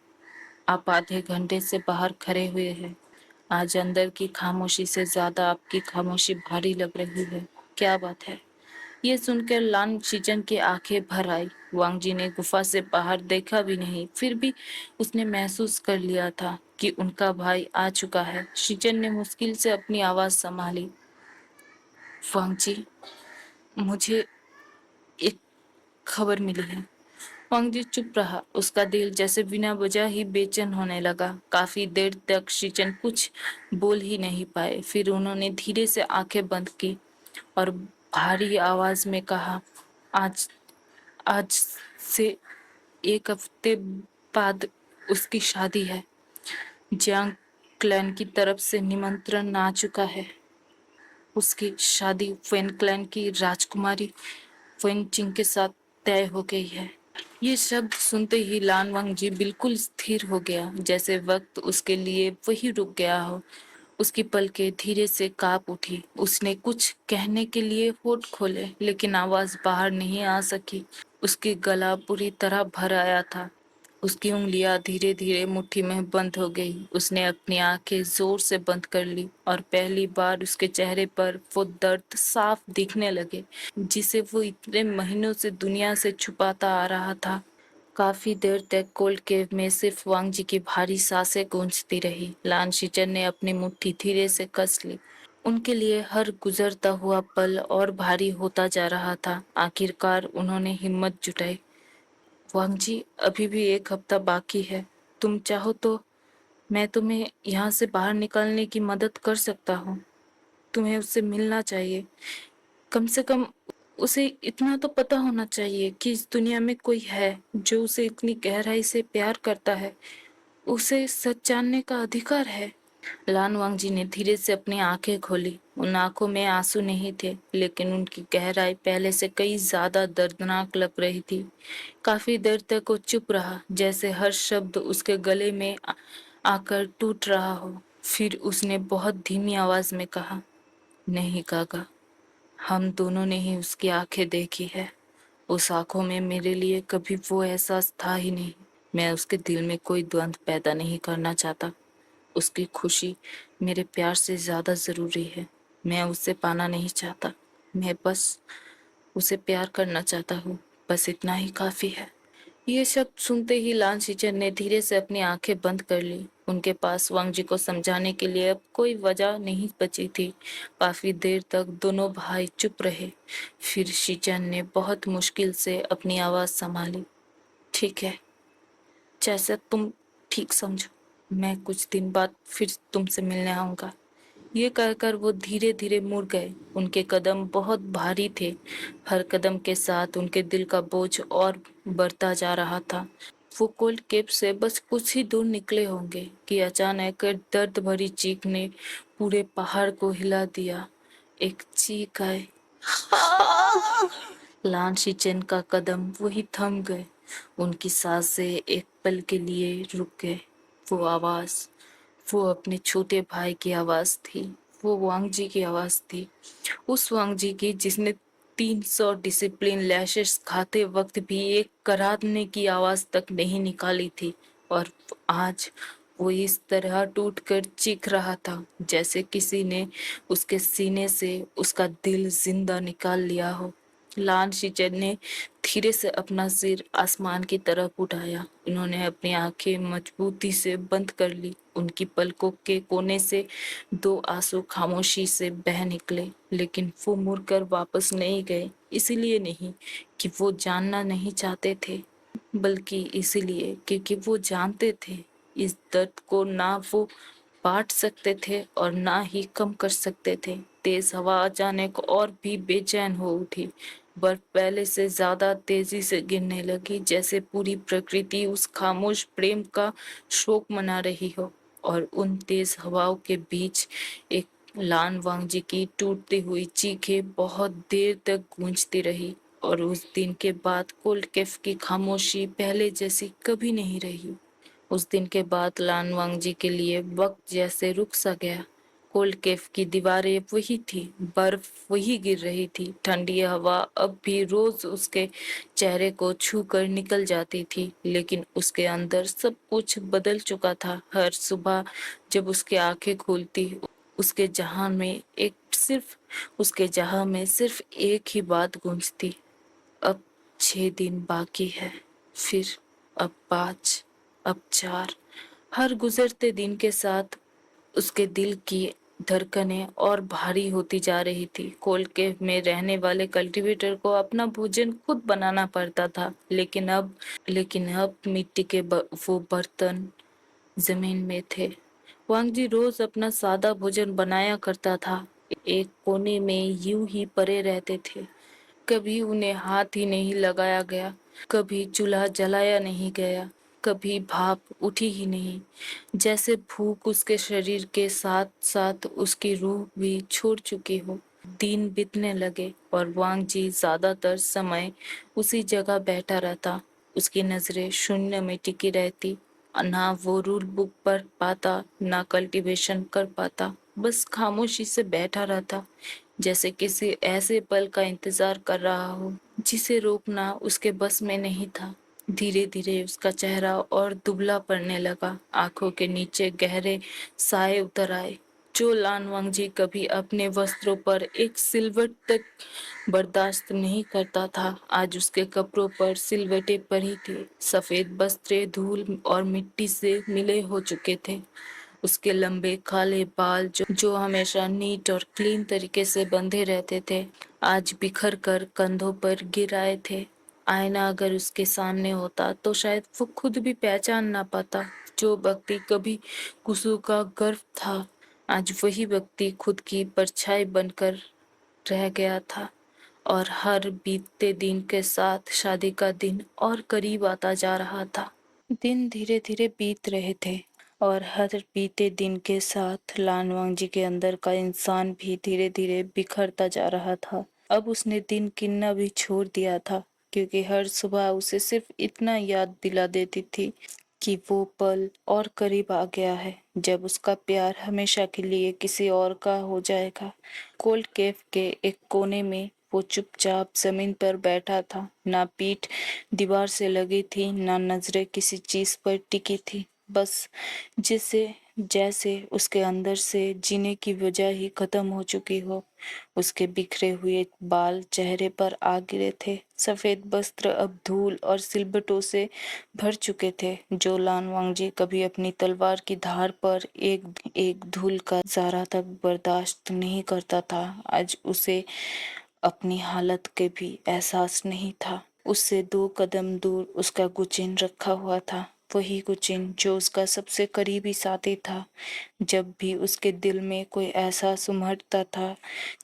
आप आधे घंटे से बाहर खड़े हुए हैं। आज अंदर की खामोशी से ज्यादा आपकी खामोशी भारी लग रही है। क्या बात है? ये सुनकर लान शीचन की आंखें भर आई। वांगजी ने गुफा से बाहर देखा भी नहीं, फिर भी उसने महसूस कर लिया था कि उनका भाई आ चुका है। शीचन ने मुश्किल से अपनी आवाज संभाली, वांगजी, मुझे एक खबर मिली है। वांगजी चुप रहा। उसका दिल जैसे बिना वजह ही बेचैन होने लगा। काफी देर तक शीचन कुछ बोल ही नहीं पाए। फिर उन्होंने धीरे से आंखें बंद की और भारी आवाज में कहा, आज आज से 1 हफ्ते बाद उसकी शादी है। जियांग क्लैन की तरफ से निमंत्रण आ चुका है। उसकी शादी फेन क्लैन की राजकुमारी फेन चिंग के साथ तय हो गई है। ये शब्द सुनते ही लान वांगजी बिल्कुल स्थिर हो गया, जैसे वक्त उसके लिए वही रुक गया हो। उसकी पलकें धीरे से कांप उठी। उसने कुछ कहने के लिए होठ खोले, लेकिन आवाज बाहर नहीं आ सकी। उसकी गला पूरी तरह भर आया था। उसकी उंगलियां धीरे धीरे मुट्ठी में बंद हो गई। उसने अपनी आंखें जोर से बंद कर ली और पहली बार उसके चेहरे पर वो दर्द साफ दिखने लगे, जिसे वो इतने महीनों से दुनिया से छुपाता आ रहा था। काफी देर तक कोल्ड केव में सिर्फ वांगजी की भारी सांसें गूंजती रही। लान शीचन ने अपनी मुट्ठी धीरे से कस ली। उनके लिए हर गुजरता हुआ पल और भारी होता जा रहा था। आखिरकार उन्होंने हिम्मत जुटाई, वांगजी, अभी भी 1 हफ्ता बाकी है। तुम चाहो तो मैं तुम्हें यहाँ से बाहर निकालने की मदद कर सकता हूँ। तुम्हें उससे मिलना चाहिए। कम से कम उसे इतना तो पता होना चाहिए कि इस दुनिया में कोई है जो उसे इतनी गहराई से प्यार करता है। उसे सच जानने का अधिकार है। लान वांगजी ने धीरे से अपनी आंखें खोली। उन आंखों में आंसू नहीं थे, लेकिन उनकी गहराई पहले से कई ज्यादा दर्दनाक लग रही थी। काफी देर तक वो चुप रहा, जैसे हर शब्द उसके गले में आकर टूट रहा हो। फिर उसने बहुत धीमी आवाज में कहा, नहीं काका, हम दोनों ने ही उसकी आंखें देखी है। उस आंखों में मेरे लिए कभी वो एहसास था ही नहीं। मैं उसके दिल में कोई द्वंद पैदा नहीं करना चाहता। उसकी खुशी मेरे प्यार से ज्यादा जरूरी है। मैं उसे पाना नहीं चाहता। मैं बस उसे प्यार करना चाहता हूँ। बस इतना ही काफी है। ये शब्द सुनते ही लान शीचन ने धीरे से अपनी आंखें बंद कर ली। उनके पास वांगजी को समझाने के लिए अब कोई वजह नहीं बची थी। काफी देर तक दोनों भाई चुप रहे। फिर शीचन ने बहुत मुश्किल से अपनी आवाज संभाली, ठीक है, जैसा तुम ठीक समझो। मैं कुछ दिन बाद फिर तुमसे मिलने आऊंगा। ये कहकर वो धीरे धीरे मुड़ गए। उनके कदम बहुत भारी थे। हर कदम के साथ उनके दिल का बोझ और बढ़ता जा रहा था। वो कोल्ड केप से बस कुछ ही दूर निकले होंगे कि अचानक दर्द भरी चीख ने पूरे पहाड़ को हिला दिया। एक चीख आई। लान शीचेन का कदम वही थम गए। उनकी सांसें एक पल के लिए रुक गए। वो आवाज, वो अपने छोटे भाई की आवाज थी। वो वांग जी की आवाज थी। उस वांग जी की जिसने 300 डिसिप्लिन लैशेस खाते वक्त भी एक कराहने की आवाज तक नहीं निकाली थी। और आज वो इस तरह टूट कर चीख रहा था जैसे किसी ने उसके सीने से उसका दिल जिंदा निकाल लिया हो। लान शीचेन ने धीरे से अपना सिर आसमान की तरफ उठाया। उन्होंने अपनी आंखें मजबूती से बंद कर ली। उनकी पलकों के कोने से 2 आंसू खामोशी से बह निकले, लेकिन वो मुड़कर वापस नहीं गए। इसीलिए नहीं कि वो जानना नहीं चाहते थे, बल्कि इसीलिए क्योंकि वो जानते थे इस दर्द को ना वो बांट सकते थे और ना ही कम कर सकते थे। तेज हवा अचानक और भी बेचैन हो उठी। बर्फ पहले से ज्यादा तेजी से गिरने लगी, जैसे पूरी प्रकृति उस खामोश प्रेम का शोक मना रही हो। और उन तेज हवाओं के बीच एक लान वांगजी की टूटती हुई चीखें बहुत देर तक गूंजती रही। और उस दिन के बाद कोल्ड कैफ की खामोशी पहले जैसी कभी नहीं रही। उस दिन के बाद लान वांगजी के लिए वक्त जैसे रुक सा गया। कोल्ड केफ की दीवारें वही थी, बर्फ वही गिर रही थी, ठंडी हवा अब भी रोज उसके चेहरे को छू कर निकल जाती थी, लेकिन उसके अंदर सब कुछ बदल चुका था। हर सुबह जब उसकी आंखें खुलती, उसके जहां में सिर्फ एक ही बात गूंजती। अब 6 दिन बाकी है, फिर अब 5, अब 4। हर गुजरते दिन के साथ उसके दिल की धड़कनें और भारी होती जा रही थी। कोल्ड केव में रहने वाले कल्टीवेटर को अपना भोजन खुद बनाना पड़ता था, लेकिन अब मिट्टी के वो बर्तन जमीन में थे। वांगजी रोज अपना सादा भोजन बनाया करता था। एक कोने में यूं ही पड़े रहते थे। कभी उन्हें हाथ ही नहीं लगाया गया, कभी चूल्हा जलाया नहीं गया, कभी भाप उठी ही नहीं। जैसे भूख उसके शरीर के साथ साथ उसकी रूह भी छोड़ चुकी हो। दिन बीतने लगे और वांग जी ज्यादातर समय उसी जगह बैठा रहता। उसकी नजरें शून्य में टिकी रहती। ना वो रूल बुक पढ़ पाता, ना कल्टीवेशन कर पाता, बस खामोशी से बैठा रहता, जैसे किसी ऐसे पल का इंतजार कर रहा हो जिसे रोकना उसके बस में नहीं था। धीरे धीरे उसका चेहरा और दुबला पड़ने लगा। आंखों के नीचे गहरे साए उतर आए। जो लान वांगजी कभी अपने वस्त्रों पर एक सिलवट तक बर्दाश्त नहीं करता था, आज उसके कपड़ों पर सिलवटें पड़ी थी। सफेद वस्त्रें धूल और मिट्टी से मिले हो चुके थे। उसके लंबे काले बाल जो हमेशा नीट और क्लीन तरीके से बंधे रहते थे, आज बिखर कर कंधों पर गिर आए थे। आईना अगर उसके सामने होता तो शायद वो खुद भी पहचान ना पाता। जो व्यक्ति कभी कुसु का गर्व था, आज वही व्यक्ति खुद की परछाई बनकर रह गया था। और हर बीतते दिन के साथ शादी का दिन और करीब आता जा रहा था। दिन धीरे धीरे बीत रहे थे और हर बीते दिन के साथ लानवांग जी के अंदर का इंसान भी धीरे धीरे बिखरता जा रहा था। अब उसने दिन गिनना भी छोड़ दिया था, क्योंकि हर सुबह उसे सिर्फ इतना याद दिला देती थी कि वो पल और करीब आ गया है जब उसका प्यार हमेशा के लिए किसी और का हो जाएगा। कोल्ड केफ के एक कोने में वो चुपचाप जमीन पर बैठा था। ना पीठ दीवार से लगी थी, ना नजरें किसी चीज पर टिकी थी। बस जिसे जैसे उसके अंदर से जीने की वजह ही खत्म हो चुकी हो। उसके बिखरे हुए बाल चेहरे पर आ गिरे थे। सफेद वस्त्र अब धूल और सिलबटों से भर चुके थे। जो लान वांगजी कभी अपनी तलवार की धार पर एक एक धूल का जरा तक बर्दाश्त नहीं करता था, आज उसे अपनी हालत के भी एहसास नहीं था। उससे 2 कदम दूर उसका गुचिन रखा हुआ था। वही गुचिन जो उसका सबसे करीबी साथी था। जब भी उसके दिल में कोई एहसास उमड़ता था,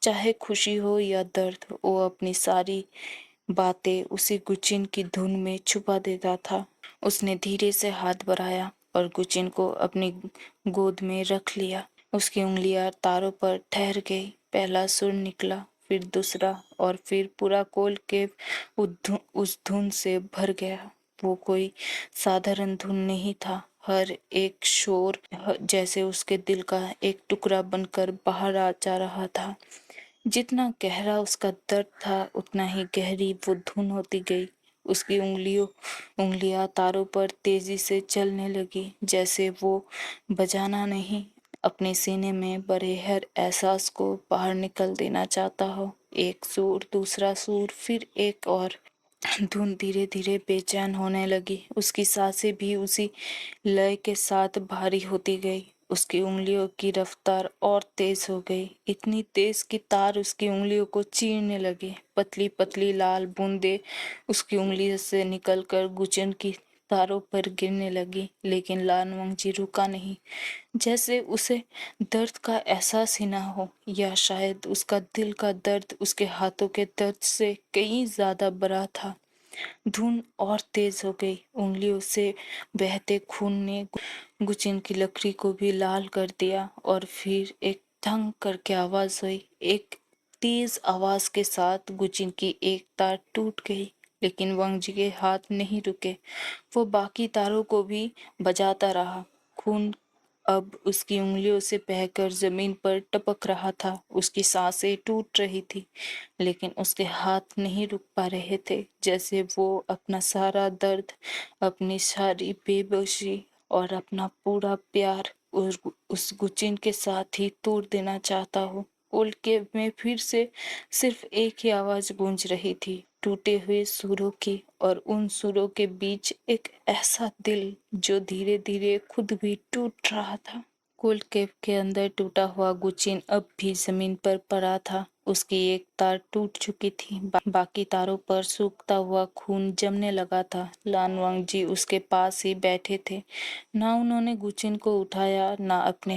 चाहे खुशी हो या दर्द, वो अपनी सारी बातें उसी गुचिन की धुन में छुपा देता था। उसने धीरे से हाथ बढ़ाया और गुचिन को अपनी गोद में रख लिया। उसकी उंगलियां तारों पर ठहर गई। पहला सुर निकला, फिर दूसरा, और फिर पूरा कोल के उस धुन से भर गया। वो कोई साधारण धुन नहीं था। हर एक शोर जैसे उसके दिल का एक टुकड़ा बनकर बाहर आ जा रहा था। जितना गहरा उसका दर्द था, उतना ही गहरी वो धुन होती गई। उसकी उंगलियां तारों पर तेजी से चलने लगी, जैसे वो बजाना नहीं, अपने सीने में बड़े हर एहसास को बाहर निकल देना चाहता हो। एक सुर, दूसरा सुर, फिर एक और। धुन धीरे धीरे बेचैन होने लगी। उसकी सांसें भी उसी लय के साथ भारी होती गई। उसकी उंगलियों की रफ्तार और तेज हो गई, इतनी तेज कि तार उसकी उंगलियों को चीरने लगे। पतली पतली लाल बूंदें उसकी उंगली से निकलकर गुचन की तारों पर गिरने लगी, लेकिन लालवंगजी रुका नहीं, जैसे उसे दर्द का एहसास ही ना हो, या शायद उसका दिल का दर्द उसके हाथों के दर्द से कहीं ज्यादा बड़ा था। धुन और तेज हो गई। उंगलियों से बहते खून ने गुचिन की लकड़ी को भी लाल कर दिया, और फिर एक धंग करके आवाज हुई। एक तेज आवाज के साथ गुचिन की एक तार टूट गई, लेकिन वंगजी के हाथ नहीं रुके। वो बाकी तारों को भी बजाता रहा। खून अब उसकी उंगलियों से बहकर जमीन पर टपक रहा था। उसकी सांसें टूट रही थी, लेकिन उसके हाथ नहीं रुक पा रहे थे, जैसे वो अपना सारा दर्द, अपनी सारी बेबसी और अपना पूरा प्यार उस गुचिन के साथ ही तोड़ देना चाहता हो। ओल्ड केव में फिर से सिर्फ एक ही आवाज गूंज रही थी, टूटे हुए सुरों की, और उन सुरों के बीच एक ऐसा दिल जो धीरे धीरे खुद भी टूट रहा था। कोल्ड केव के अंदर टूटा हुआ गुचिन अब भी जमीन पर पड़ा था। उसकी एक तार टूट चुकी थी, बाकी तारों पर सूखता हुआ खून जमने लगा था। लानवांग जी उसके पास ही बैठे थे। ना उन्होंने गुचिन को उठाया, ना अपने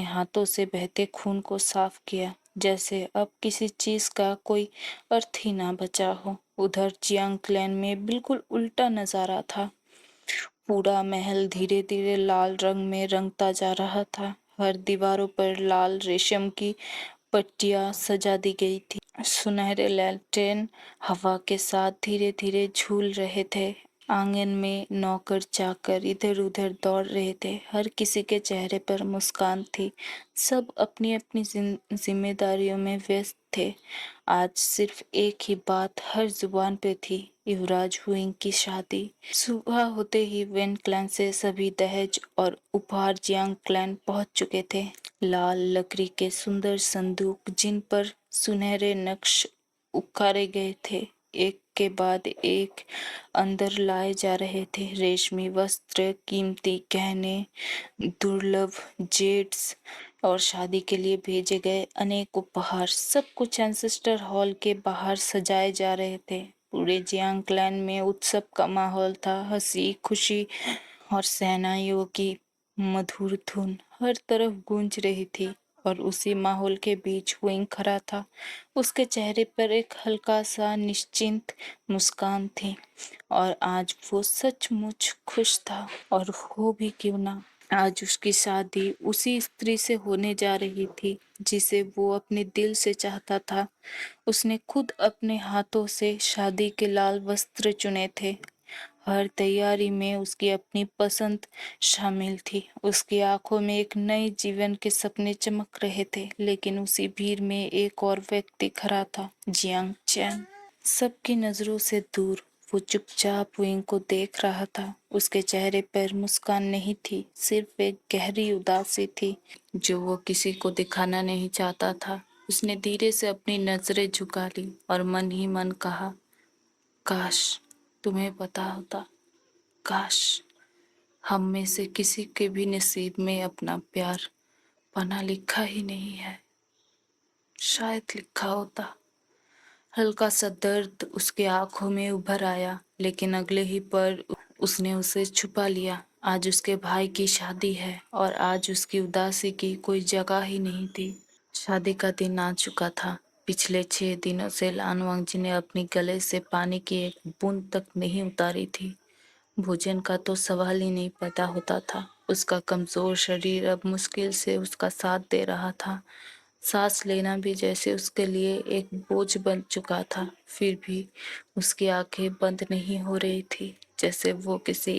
हाथों से बहते खून को साफ किया, जैसे अब किसी चीज का कोई अर्थ ही ना बचा हो। उधर जियांग क्लैन में बिल्कुल उल्टा नजारा था। पूरा महल धीरे धीरे लाल रंग में रंगता जा रहा था। हर दीवारों पर लाल रेशम की पट्टियां सजा दी गई थी। सुनहरे लैलटेन हवा के साथ धीरे धीरे झूल रहे थे। आंगन में नौकर चाकर इधर उधर दौड़ रहे थे। हर किसी के चेहरे पर मुस्कान थी। सब अपनी अपनी जिम्मेदारियों में व्यस्त थे। आज सिर्फ एक ही बात हर जुबान पे थी, युवराज हुइंग की शादी। सुबह होते ही वेन क्लैन से सभी दहेज और उपहार जियांग क्लैन पहुंच चुके थे। लाल लकड़ी के सुंदर संदूक, जिन पर सुनहरे नक्श उकारे गए थे, एक के बाद एक अंदर लाए जा रहे थे। रेशमी वस्त्र, कीमती गहने, दुर्लभ जेड्स और शादी के लिए भेजे गए अनेक उपहार, सब कुछ एंसेस्टर हॉल के बाहर सजाए जा रहे थे। पूरे जियांग क्लैन में उत्सव का माहौल था। हंसी खुशी और शहनाइयों की मधुर धुन हर तरफ गूंज रही थी, और उसी माहौल के बीच हुइंग खड़ा था। उसके चेहरे पर एक हल्का सा निश्चिंत मुस्कान थी, और आज वो सचमुच खुश था। और हो भी क्यों ना, आज उसकी शादी उसी स्त्री से होने जा रही थी जिसे वो अपने दिल से चाहता था। उसने खुद अपने हाथों से शादी के लाल वस्त्र चुने थे। हर तैयारी में उसकी अपनी पसंद शामिल थी। उसकी आंखों में एक नए जीवन के सपने चमक रहे थे, लेकिन उसी भीड़ में एक और व्यक्ति खड़ा था, जियांग चैन। सबकी नजरों से दूर वो चुपचाप विंग को देख रहा था। उसके चेहरे पर मुस्कान नहीं थी, सिर्फ एक गहरी उदासी थी जो वो किसी को दिखाना नहीं चाहता था। उसने धीरे से अपनी नजरें झुका ली और मन ही मन कहा, काश तुम्हें पता होता, काश हम में से किसी के भी नसीब में अपना प्यार पाना लिखा ही नहीं है। शायद लिखा होता। हल्का सा दर्द उसके आंखों में उभर आया, लेकिन अगले ही पर उसने उसे छुपा लिया। आज उसके भाई की शादी है और आज उसकी उदासी की कोई जगह ही नहीं थी। शादी का दिन आ चुका था। पिछले 6 दिनों से लानवांगजी ने अपनी गले से पानी की एक बूंद तक नहीं उतारी थी। भोजन का तो सवाल ही नहीं पैदा होता था। उसका कमजोर शरीर अब मुश्किल से उसका साथ दे रहा था। सांस लेना भी जैसे उसके लिए एक बोझ बन चुका था। फिर भी उसकी आंखें बंद नहीं हो रही थी, जैसे वो किसी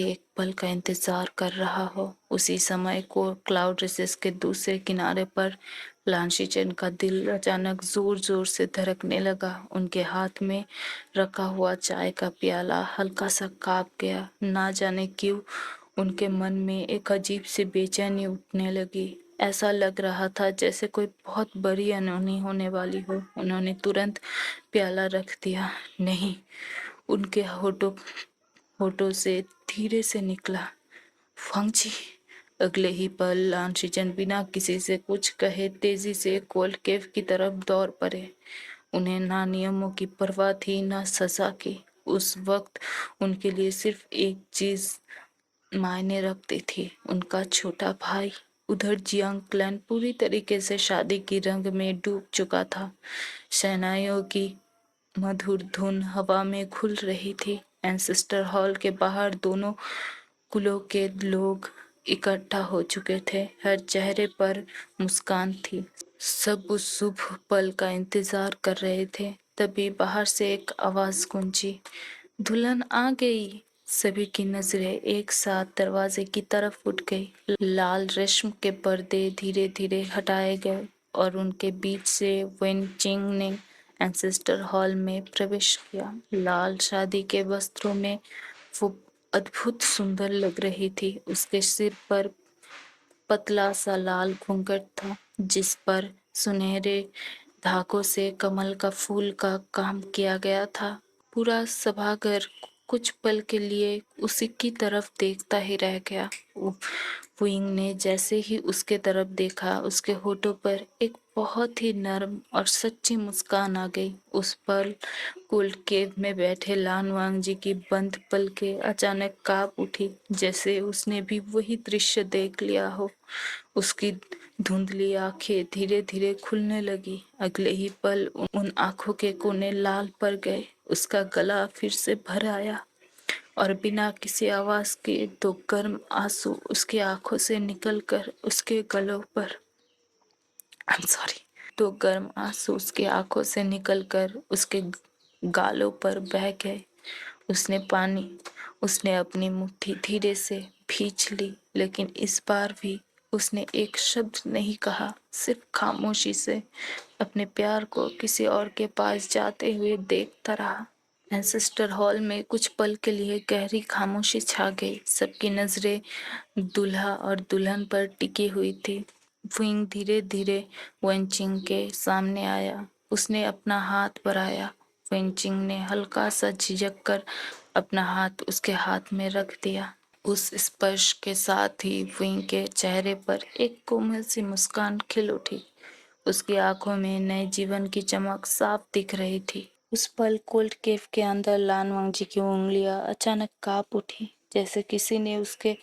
एक पल का इंतजार कर रहा हो। उसी समय को क्लाउड रेसेस के दूसरे किनारे पर लांशीचन का दिल अचानक जोर जोर से धड़कने लगा। उनके हाथ में रखा हुआ चाय का प्याला हल्का सा कांप गया। ना जाने क्यों उनके मन में एक अजीब सी बेचैनी उठने लगी। ऐसा लग रहा था जैसे कोई बहुत बड़ी अनहोनी होने वाली हो। उन्होंने तुरंत प्याला रख दिया। नहीं, उनके होठों से धीरे से निकला, फंगची। अगले ही पल लांशीचन बिना किसी से कुछ कहे तेजी से कोल्ड केव की तरफ दौड़ पड़े। उन्हें ना नियमों की परवाह थी ना सजा की। उस वक्त उनके लिए सिर्फ एक चीज मायने रखती थी, उनका छोटा भाई। उधर जियांग क्लैन पूरी तरीके से शादी की रंग में डूब चुका था। शहनाइयों की मधुर धुन हवा में घुल रही थी। एंसेस्टर हॉल के बाहर दोनों कुलों के लोग इकट्ठा हो चुके थे। हर चेहरे पर मुस्कान थी। सब उस शुभ पल का इंतजार कर रहे थे। तभी बाहर से एक आवाज गूंजी, दुल्हन आ गई। सभी की नजरें एक साथ दरवाजे की तरफ उठ गई। लाल रेशम के पर्दे धीरे धीरे हटाए गए और उनके बीच से वेन चिंग ने एंसेस्टर हॉल में प्रवेश किया। लाल शादी के वस्त्रों में वो अद्भुत सुंदर लग रही थी। उसके सिर पर पतला सा लाल घूंघट था, जिस पर सुनहरे धागों से कमल का फूल का काम किया गया था। पूरा सभागार कुछ पल के लिए उसी की तरफ देखता ही रह गया। वुइंग ने जैसे ही उसके तरफ देखा, उसके होठों पर एक बहुत ही नर्म और सच्ची मुस्कान आ गई। उस पल कोल्ड केव में बैठे लान वांग जी की बंद पलकें अचानक कांप उठी, जैसे उसने भी वही दृश्य देख लिया हो। उसकी धुंधली आंखें धीरे धीरे खुलने लगी। अगले ही पल उन आंखों के कोने लाल पड़ गए। उसका गला फिर से भर आया और बिना किसी आवाज के दो गर्म आंसू उसकी आंखों से निकलकर उसके गलों पर I'm sorry, दो गर्म आंसू उसकी आंखों से निकलकर उसके गालों पर बह गए। उसने अपनी मुट्ठी धीरे से भींच ली, लेकिन इस बार भी उसने एक शब्द नहीं कहा। सिर्फ खामोशी से अपने प्यार को किसी और के पास जाते हुए देखता रहा। एंसेस्टर हॉल में कुछ पल के लिए गहरी खामोशी छा गई। सबकी नजरें दूल्हा और दुल्हन पर टिकी हुई थी। वुइंग धीरे धीरे वेनचिंग के सामने आया। उसने अपना हाथ बढ़ाया। वेनचिंग ने हल्का सा झिझक कर अपना हाथ उसके हाथ में रख दिया। उस स्पर्श के साथ ही वुइंग के चेहरे पर एक कोमल सी मुस्कान खिल उठी। उसकी आंखों में नए जीवन की चमक साफ दिख रही थी। उस पल कोल्ड केव के अंदर लान वांगजी की उंगलियां अचानक कांप उठी, जैसे किसी ने उसके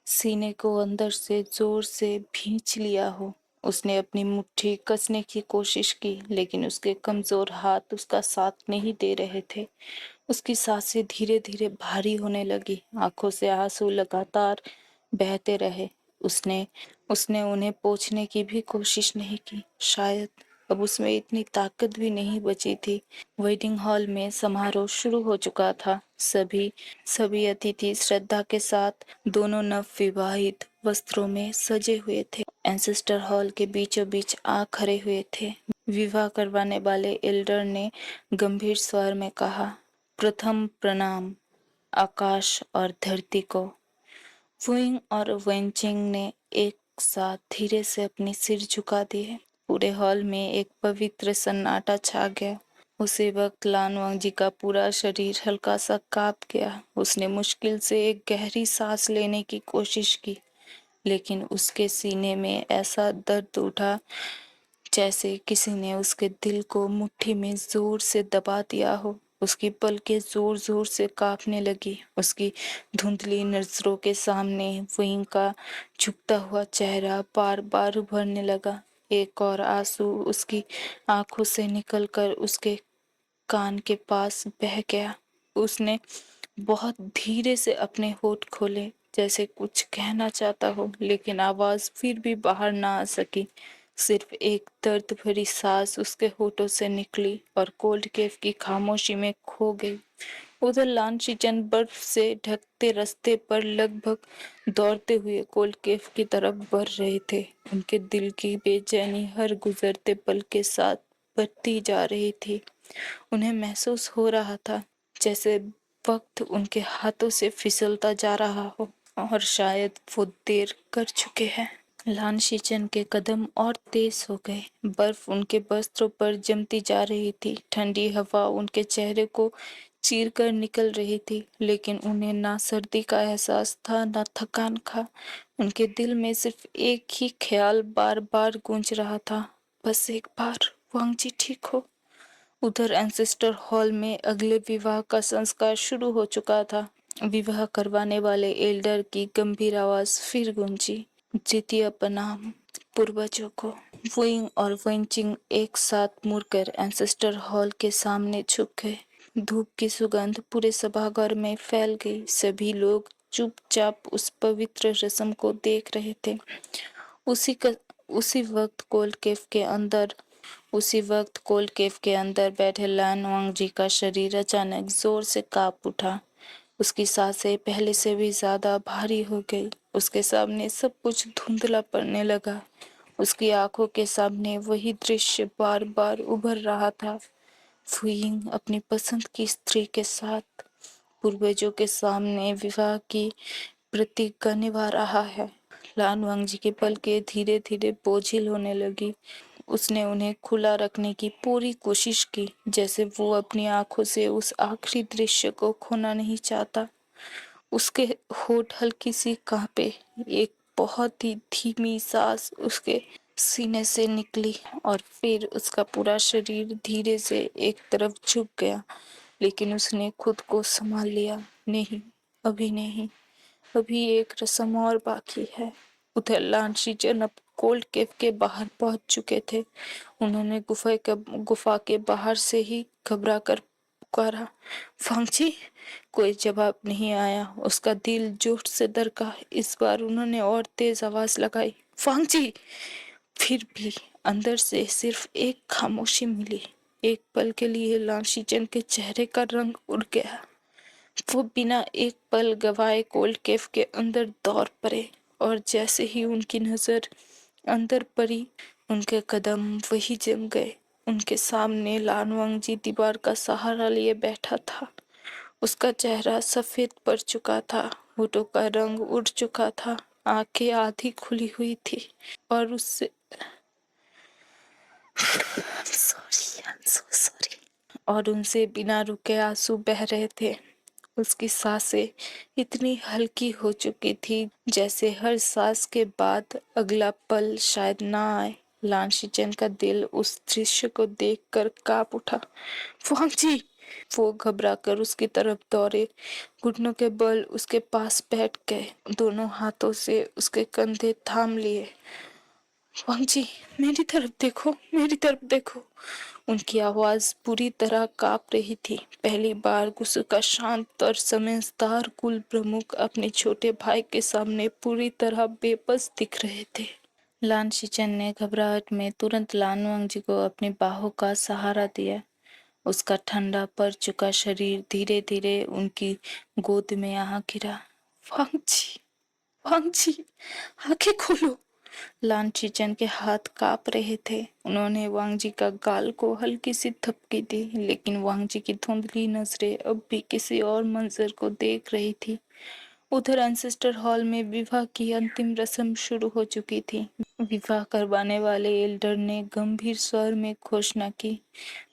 सीने को अंदर से जोर से भींच लिया हो। उसने अपनी मुट्ठी कसने की कोशिश की, लेकिन उसके कमजोर हाथ उसका साथ नहीं दे रहे थे। उसकी सांसें धीरे धीरे भारी होने लगी। आंखों से आंसू लगातार बहते रहे। उसने उसने उन्हें पोंछने की भी कोशिश नहीं की। शायद अब उसमें इतनी ताकत भी नहीं बची थी। वेडिंग हॉल में समारोह शुरू हो चुका था। सभी अतिथि श्रद्धा के साथ दोनों नव विवाहित वस्त्रों में सजे हुए थे। एंसेस्टर हॉल के बीचों बीच आ खड़े हुए थे। विवाह करवाने वाले एल्डर ने गंभीर स्वर में कहा, प्रथम प्रणाम आकाश और धरती को। फुइंग और वेनचिंग ने एक साथ धीरे से अपने सिर झुका दिए। पूरे हॉल में एक पवित्र सन्नाटा छा गया। उसी वक्त लानवांग जी का पूरा शरीर हल्का सा कांप गया। उसने मुश्किल से एक गहरी सांस लेने की कोशिश की, लेकिन उसके सीने में ऐसा दर्द उठा जैसे किसी ने उसके दिल को मुट्ठी में जोर से दबा दिया हो। उसकी पलकें जोर जोर से कांपने लगी। उसकी धुंधली नजरों के सामने वहीं का झुकता हुआ चेहरा बार बार उभरने लगा। एक और आंसू उसकी आंखों से निकलकर उसके कान के पास बह गया। उसने बहुत धीरे से अपने होठ खोले, जैसे कुछ कहना चाहता हो, लेकिन आवाज फिर भी बाहर ना आ सकी। सिर्फ एक दर्द भरी सांस उसके होठों से निकली और कोल्ड केव की खामोशी में खो गई। उधर लांशीचंद बर्फ से ढकते रास्ते पर लगभग दौड़ते हुए कोल्ड केव की तरफ बढ़ रहे थे। उनके दिल की बेचैनी हर गुजरते पल के साथ बढ़ती जा रही थी। उन्हें महसूस हो रहा था जैसे वक्त उनके हाथों से फिसलता जा रहा हो और शायद वो देर कर चुके हैं। लांशीचन के कदम और तेज हो गए। बर्फ उनके वस्त्रों पर जमती जा रही थी। ठंडी हवा उनके चेहरे को चीर कर निकल रही थी, लेकिन उन्हें ना सर्दी का एहसास था ना थकान का। उनके दिल में सिर्फ एक ही ख्याल बार बार गूंज रहा था, बस एक बार वांगजी ठीक हो। उधर एंसेस्टर हॉल में अगले विवाह का संस्कार शुरू हो चुका था। विवाह करवाने वाले एल्डर की गंभीर आवाज फिर गूंजी, द्वितीय प्रणाम पूर्वजों को। वुइंग और वेंचिंग एक साथ मुड़कर एंसेस्टर हॉल के सामने झुक गए। धूप की सुगंध पूरे सभागार में फैल गई। सभी लोग चुपचाप उस पवित्र रस्म को देख रहे थे। उसी क, उसी वक्त कोल्ड केव के अंदर उसी वक्त कोल्ड केव के अंदर बैठे लान वांगजी का शरीर अचानक जोर से कांप उठा। उसकी सांसें पहले से भी ज्यादा भारी हो गई। उसके सामने सब कुछ धुंधला पड़ने लगा। उसकी आंखों के सामने वही दृश्य बार बार उभर रहा था। फुइंग अपनी पसंद की स्त्री के साथ पूर्वजों के सामने विवाह की प्रतिज्ञा निभा रहा है। लान वांगजी की पलकें धीरे धीरे बोझिल होने लगी। उसने उन्हें खुला रखने की पूरी कोशिश की, जैसे वो अपनी आंखों से उस आखिरी दृश्य को खोना नहीं चाहता। उसके होठ हल्की सी कांपे। एक बहुत ही धीमी सांस उसके सीने से निकली और फिर उसका पूरा शरीर धीरे से एक तरफ झुक गया। लेकिन उसने खुद को संभाल लिया। नहीं, अभी नहीं, अभी एक रस्म और बाकी है। उधर लांशीचन अब कोल्ड केव के बाहर पहुंच चुके थे। उन्होंने गुफा के बाहर से ही घबरा कर पुकारा, फांगची। कोई जवाब नहीं आया। उसका दिल जोर से धड़का। इस बार उन्होंने और तेज आवाज लगाई, फांगची। फिर भी अंदर से सिर्फ एक खामोशी मिली। एक पल के लिए लांशीचन के चेहरे का रंग उड़ गया। वो बिना एक पल गवाए कोल्ड केव के अंदर दौड़ पड़े और जैसे ही उनकी नजर अंदर पड़ी, उनके कदम वही जम गए। उनके सामने लानवांगजी दीवार का सहारा लिए बैठा था। उसका चेहरा सफेद पड़ चुका था, होठों का रंग उड़ चुका था, आंखें आधी खुली हुई थी और उससे और उनसे बिना रुके आंसू बह रहे थे। उसकी सांसें इतनी हल्की हो चुकी थी जैसे हर सांस के बाद अगला पल शायद ना आए। लांशीचन का दिल उस दृश्य को देखकर कांप उठा। वांगजी! वो घबरा कर उसकी तरफ दौड़े, घुटनों के बल उसके पास बैठ गए, दोनों हाथों से उसके कंधे थाम लिए। वांगजी, मेरी तरफ देखो, मेरी तरफ देखो। उनकी आवाज पूरी तरह कांप रही थी। पहली बार गुस्से का शांत और समझदार कुल प्रमुख अपने छोटे भाई के सामने पूरी तरह बेबस दिख रहे थे। लान शिचन ने घबराहट में तुरंत लान वांगजी को अपनी बाहों का सहारा दिया। उसका ठंडा पड़ चुका शरीर धीरे धीरे उनकी गोद में आ गिरा। वांगजी, वांगजी, आंखें खोलो। लांचीचन के हाथ कांप रहे थे। उन्होंने वांगजी का गाल को हल्की सी थपकी दी, लेकिन वांगजी की धुंधली नजरें अब भी किसी और मंजर को देख रही थी। उधर एंसेस्टर हॉल में विवाह की अंतिम रस्म शुरू हो चुकी थी। विवाह करवाने वाले एल्डर ने गंभीर स्वर में घोषणा की,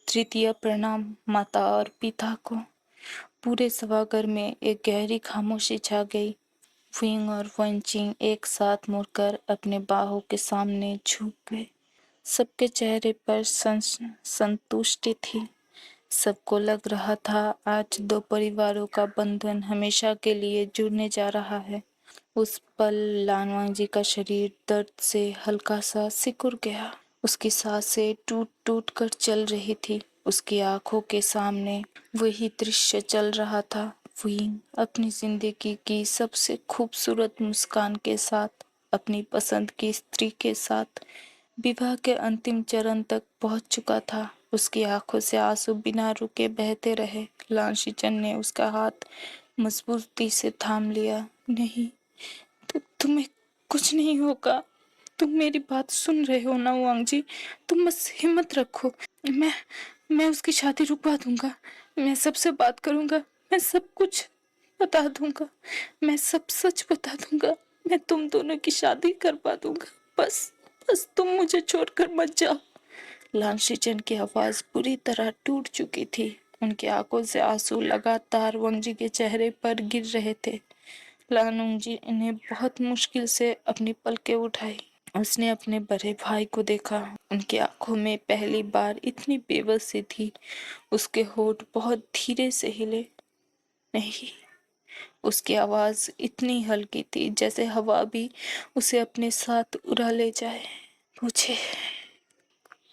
तृतीय प्रणाम माता और पिता को। पूरे सभागार में एक गहरी खामोशी छा गई। विंग और वंचिंग एक साथ मुड़कर अपने बाहों के सामने झुक गए। सबके चेहरे पर संतुष्टि थी। सबको लग रहा था आज दो परिवारों का बंधन हमेशा के लिए जुड़ने जा रहा है। उस पल लानवांग जी का शरीर दर्द से हल्का सा सिकुड़ गया। उसकी सांसें टूट टूट कर चल रही थी। उसकी आंखों के सामने वही दृश्य चल रहा था। वही अपनी जिंदगी की सबसे खूबसूरत मुस्कान के साथ, अपनी पसंद की स्त्री के साथ विवाह के अंतिम चरण तक पहुंच चुका था। उसकी आंखों से आंसू बिना रुके बहते रहे। लांशीचन ने उसका हाथ मजबूती से थाम लिया। नहीं, तुम्हें कुछ नहीं होगा। तुम मेरी बात सुन रहे हो ना वांग जी? तुम बस हिम्मत रखो। मैं मैं उसकी शादी रुकवा दूंगा। मैं सबसे बात करूंगा। मैं सब कुछ बता दूंगा। मैं सब सच बता दूंगा। मैं तुम दोनों की शादी करवा दूंगा। बस बस तुम मुझे छोड़कर मत जाओ। लांशीचन की आवाज पूरी तरह टूट चुकी थी। उनकी आंखों से आंसू लगातार वंगजी के चेहरे पर गिर रहे थे। लानुंगजी ने बहुत मुश्किल से अपनी पलकें उठाई। उसने अपने बड़े भाई को देखा। उनकी आंखों में पहली बार इतनी बेबसी थी। उसके होठ बहुत धीरे से हिले। नहीं, उसकी आवाज इतनी हल्की थी जैसे हवा भी उसे अपने साथ उड़ा ले जाए। मुझे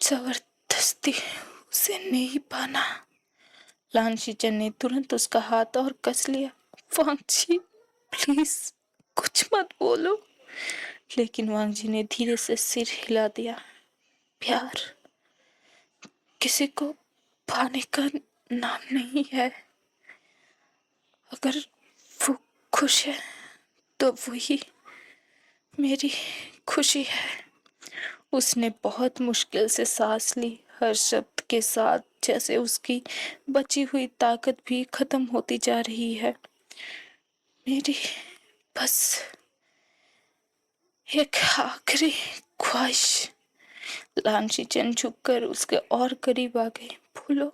जबरदस्ती उसे नहीं पाना। लानशीचन ने तुरंत उसका हाथ और कस लिया। वांगजी, प्लीज कुछ मत बोलो। लेकिन वांगजी ने धीरे से सिर हिला दिया। प्यार किसी को पाने का नाम नहीं है। अगर वो खुश है तो वही मेरी खुशी है। उसने बहुत मुश्किल से सांस ली। हर शब्द के साथ जैसे उसकी बची हुई ताकत भी खत्म होती जा रही है। मेरी बस एक आखिरी ख्वाहिश। लांशीचन झुककर उसके और करीब आ गई। बोलो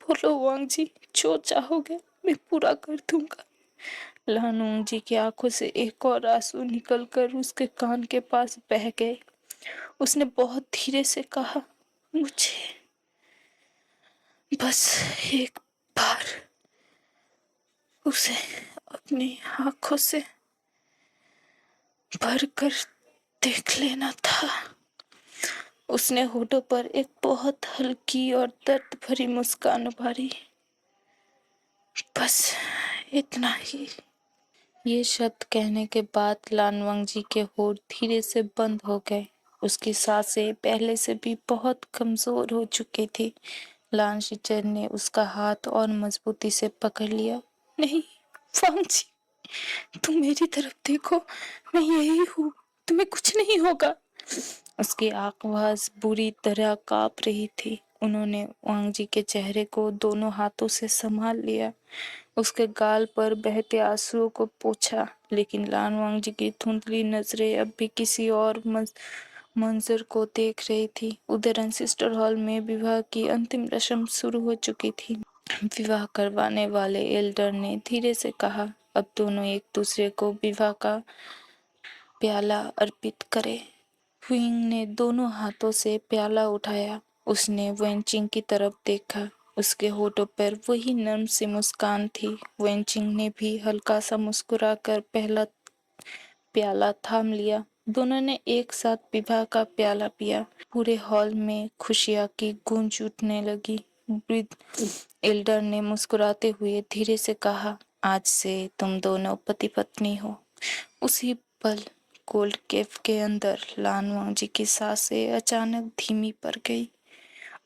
बोलो वांग जी, जो चाहोगे मैं पूरा कर दूंगा। लानुंग जी की आंखों से एक और आंसू निकलकर उसके कान के पास बह गए। उसने बहुत धीरे से कहा, मुझे बस एक बार उसे अपनी आंखों से भर कर देख लेना था। उसने होठों पर एक बहुत हल्की और दर्द भरी मुस्कान उभारी। बस इतना ही। ये शब्द कहने के बाद लानवांग जी के होठ धीरे से बंद हो गए। उसकी सांसें पहले से भी बहुत कमजोर हो चुकी थी। लानशीचन ने उसका हाथ और मजबूती से पकड़ लिया। नहीं वांग जी, तुम मेरी तरफ देखो। मैं यही हूँ। तुम्हें कुछ नहीं होगा। उसकी आवाज बुरी तरह कांप रही थी। उन्होंने वांग जी के चेहरे को दोनों हाथों से संभाल लिया। उसके गाल पर बहते आंसुओं को पोंछा। लेकिन लानवांग जी की धुंधली नजरें अब भी किसी और मंजर को देख रही थी। उधर सिस्टर हॉल में विवाह की अंतिम रस्म शुरू हो चुकी थी। विवाह करवाने वाले एल्डर ने धीरे से कहा, अब दोनों एक दूसरे को विवाह का प्याला अर्पित करें। हुइंग ने दोनों हाथों से प्याला उठाया। उसने वेनचिंग की तरफ देखा। उसके होठों पर वही नर्म सी मुस्कान थी। वेनचिंग ने भी हल्का सा मुस्कुराकर पहला प्याला थाम लिया। दोनों ने एक साथ विवाह का प्याला पिया। पूरे हॉल में खुशियां की गूंज उठने लगी। वृद्ध एल्डर ने मुस्कुराते हुए धीरे से कहा, आज से तुम दोनों पति पत्नी हो। उसी पल गोल्ड केफ के अंदर लानवांग जी की सांसें अचानक धीमी पड़ गई।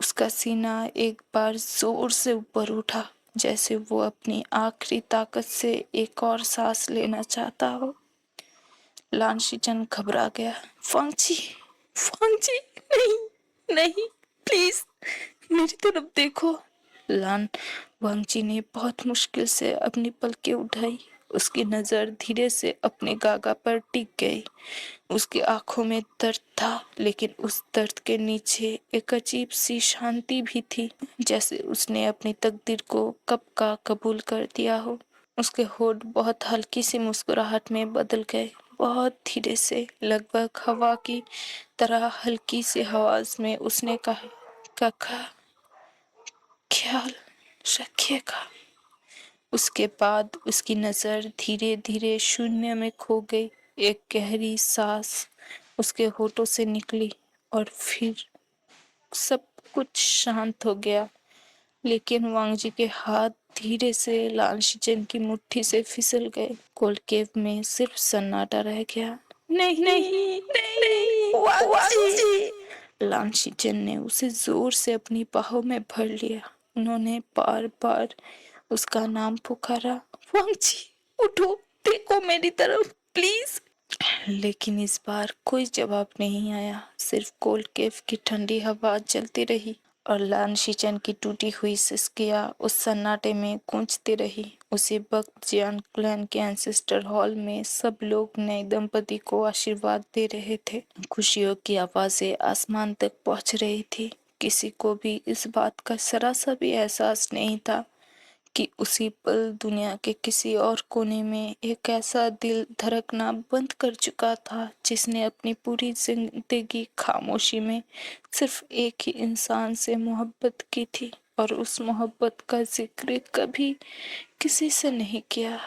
उसका सीना एक बार जोर से ऊपर उठा, जैसे वो अपनी आखिरी ताकत से एक और सांस लेना चाहता हो। लानशीचन घबरा गया। वांगजी, वांगजी, नहीं नहीं, प्लीज मेरी तरफ देखो। लान वांगजी ने बहुत मुश्किल से अपनी पलकें उठाई। उसकी नजर धीरे से अपने गागा पर टिक गई। उसकी आंखों में दर्द था, लेकिन उस दर्द के नीचे एक अजीब सी शांति भी थी, जैसे उसने अपनी तकदीर को कब का कबूल कर दिया हो। उसके होठ बहुत हल्की सी मुस्कुराहट में बदल गए। बहुत धीरे से, लगभग हवा की तरह हल्की सी आवाज में उसने कहा, काका, ख्याल रखिएगा। उसके बाद उसकी नजर धीरे धीरे शून्य में खो गई। एक गहरी सांस उसके होठों से निकली और फिर सब कुछ शांत हो गया। लेकिन वांगजी के हाथ धीरे से लालशीचन की मुट्ठी से फिसल गए। कोल्ड केव में सिर्फ सन्नाटा रह गया। नहीं, नहीं, वांगजी! लालशीचन ने उसे जोर से अपनी बाहों में भर लिया। उन्होंने बार बार उसका नाम पुकारा। वांगजी, उठो, देखो मेरी तरफ, प्लीज। लेकिन इस बार कोई जवाब नहीं आया। सिर्फ कोल्ड केव की ठंडी हवा चलती रही और लालशीचन की टूटी हुई सिसकियां उस सन्नाटे में गूंजती रही। उसी वक्त जियान क्लैन के एंसेस्टर हॉल में सब लोग नए दंपति को आशीर्वाद दे रहे थे। खुशियों की आवाजें आसमान तक पहुंच रही थी। किसी को भी इस बात का जरा सा भी एहसास नहीं था कि उसी पल दुनिया के किसी और कोने में एक ऐसा दिल धड़कना बंद कर चुका था जिसने अपनी पूरी जिंदगी खामोशी में सिर्फ एक ही इंसान से मोहब्बत की थी और उस मोहब्बत का जिक्र कभी किसी से नहीं किया।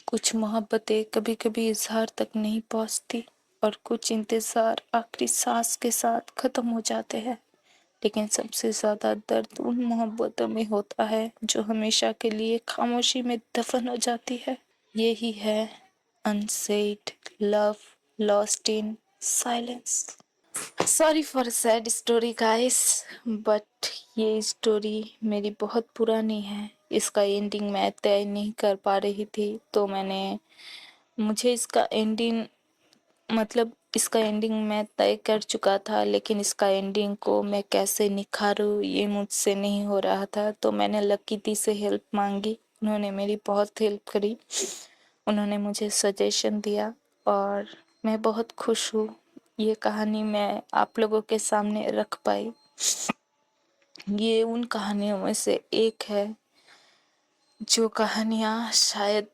कुछ मोहब्बतें कभी कभी इजहार तक नहीं पहुंचती और कुछ इंतजार आखिरी सांस के साथ खत्म हो जाते हैं। लेकिन सबसे ज्यादा दर्द उन मोहब्बतों में होता है जो हमेशा के लिए खामोशी में दफन हो जाती है। यही है unsaid love lost in silence. Sorry for sad story guys, but ये स्टोरी मेरी बहुत पुरानी है। इसका एंडिंग मैं तय नहीं कर पा रही थी, तो मुझे इसका एंडिंग इसका एंडिंग मैं तय कर चुका था, लेकिन इसका एंडिंग को मैं कैसे निखारूं ये मुझसे नहीं हो रहा था। तो मैंने लकी दी से हेल्प मांगी। उन्होंने मेरी बहुत हेल्प करी। उन्होंने मुझे सजेशन दिया और मैं बहुत खुश हूँ ये कहानी मैं आप लोगों के सामने रख पाई। ये उन कहानियों में से एक है जो कहानियाँ शायद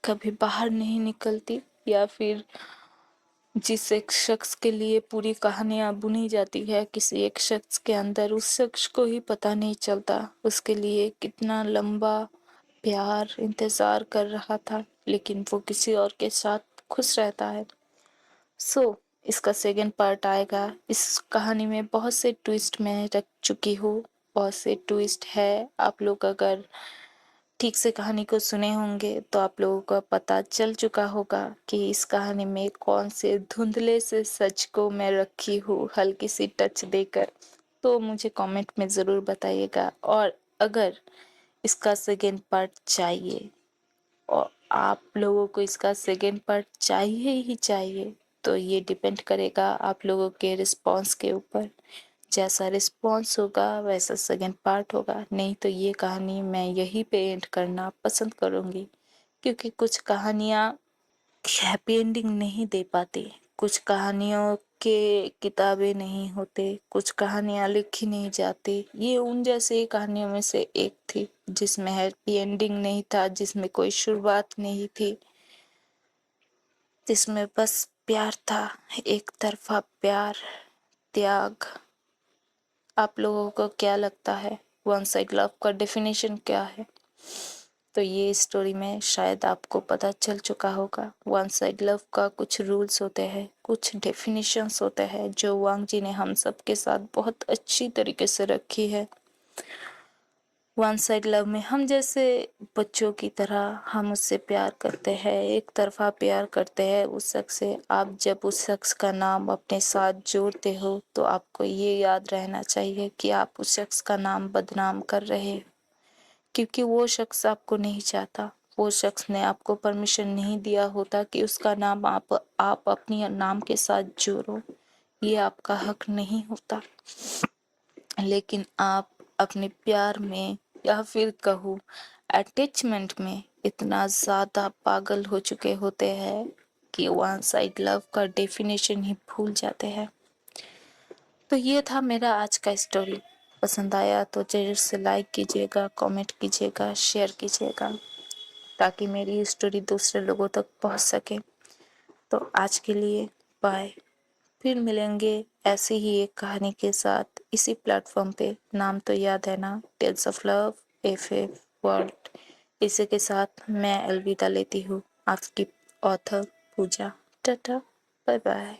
कभी बाहर नहीं निकलती, या फिर जिस एक शख्स के लिए पूरी कहानियां बुनी जाती है, किसी एक शख्स के अंदर उस शख्स को ही पता नहीं चलता उसके लिए कितना लंबा प्यार इंतजार कर रहा था, लेकिन वो किसी और के साथ खुश रहता है। इसका सेकंड पार्ट आएगा। इस कहानी में बहुत से ट्विस्ट मैं रख चुकी हूँ, बहुत से ट्विस्ट है। आप लोग अगर ठीक से कहानी को सुने होंगे तो आप लोगों को पता चल चुका होगा कि इस कहानी में कौन से धुंधले से सच को मैं रखी हूँ हल्की सी टच देकर। तो मुझे कमेंट में ज़रूर बताइएगा। और अगर इसका सेकेंड पार्ट चाहिए और आप लोगों को इसका सेकेंड पार्ट चाहिए ही चाहिए, तो ये डिपेंड करेगा आप लोगों के रिस्पॉन्स के ऊपर। जैसा रिस्पॉन्स होगा वैसा सेकेंड पार्ट होगा, नहीं तो ये कहानी मैं यहीं पे एंड करना पसंद करूँगी, क्योंकि कुछ कहानियाँ हैप्पी एंडिंग नहीं दे पाती। कुछ कहानियों के किताबें नहीं होते, कुछ कहानियाँ लिखी नहीं जाती। ये उन जैसे ही कहानियों में से एक थी जिसमें हैप्पी एंडिंग नहीं था, जिसमें कोई शुरुआत नहीं थी, जिसमें बस प्यार था, एक तरफा प्यार, त्याग। आप लोगों को क्या लगता है वन साइड लव का डेफिनेशन क्या है? तो ये स्टोरी में शायद आपको पता चल चुका होगा। वन साइड लव का कुछ रूल्स होते हैं, कुछ डेफिनेशंस होते हैं जो वांग जी ने हम सब के साथ बहुत अच्छी तरीके से रखी है। वन साइड लव में हम जैसे बच्चों की तरह हम उससे प्यार करते हैं, एक तरफा प्यार करते हैं उस शख्स से। आप जब उस शख्स का नाम अपने साथ जोड़ते हो तो आपको ये याद रहना चाहिए कि आप उस शख्स का नाम बदनाम कर रहे हो, क्योंकि वो शख्स आपको नहीं चाहता। वो शख्स ने आपको परमिशन नहीं दिया होता कि उसका नाम आप अपनी नाम के साथ जोड़ो। ये आपका हक नहीं होता। लेकिन आप अपने प्यार में, या फिर कहूँ अटैचमेंट में, इतना ज़्यादा पागल हो चुके होते हैं कि वन साइड लव का डेफिनेशन ही भूल जाते हैं। तो ये था मेरा आज का स्टोरी। पसंद आया तो जरूर से लाइक कीजिएगा, कमेंट कीजिएगा, शेयर कीजिएगा, ताकि मेरी स्टोरी दूसरे लोगों तक पहुंच सके। तो आज के लिए बाय। फिर मिलेंगे ऐसी ही एक कहानी के साथ इसी प्लेटफॉर्म पे। नाम तो याद है ना, tales of love of world. इसी के साथ मैं अलविदा लेती हूँ, आपकी author Pooja. Tata, bye bye.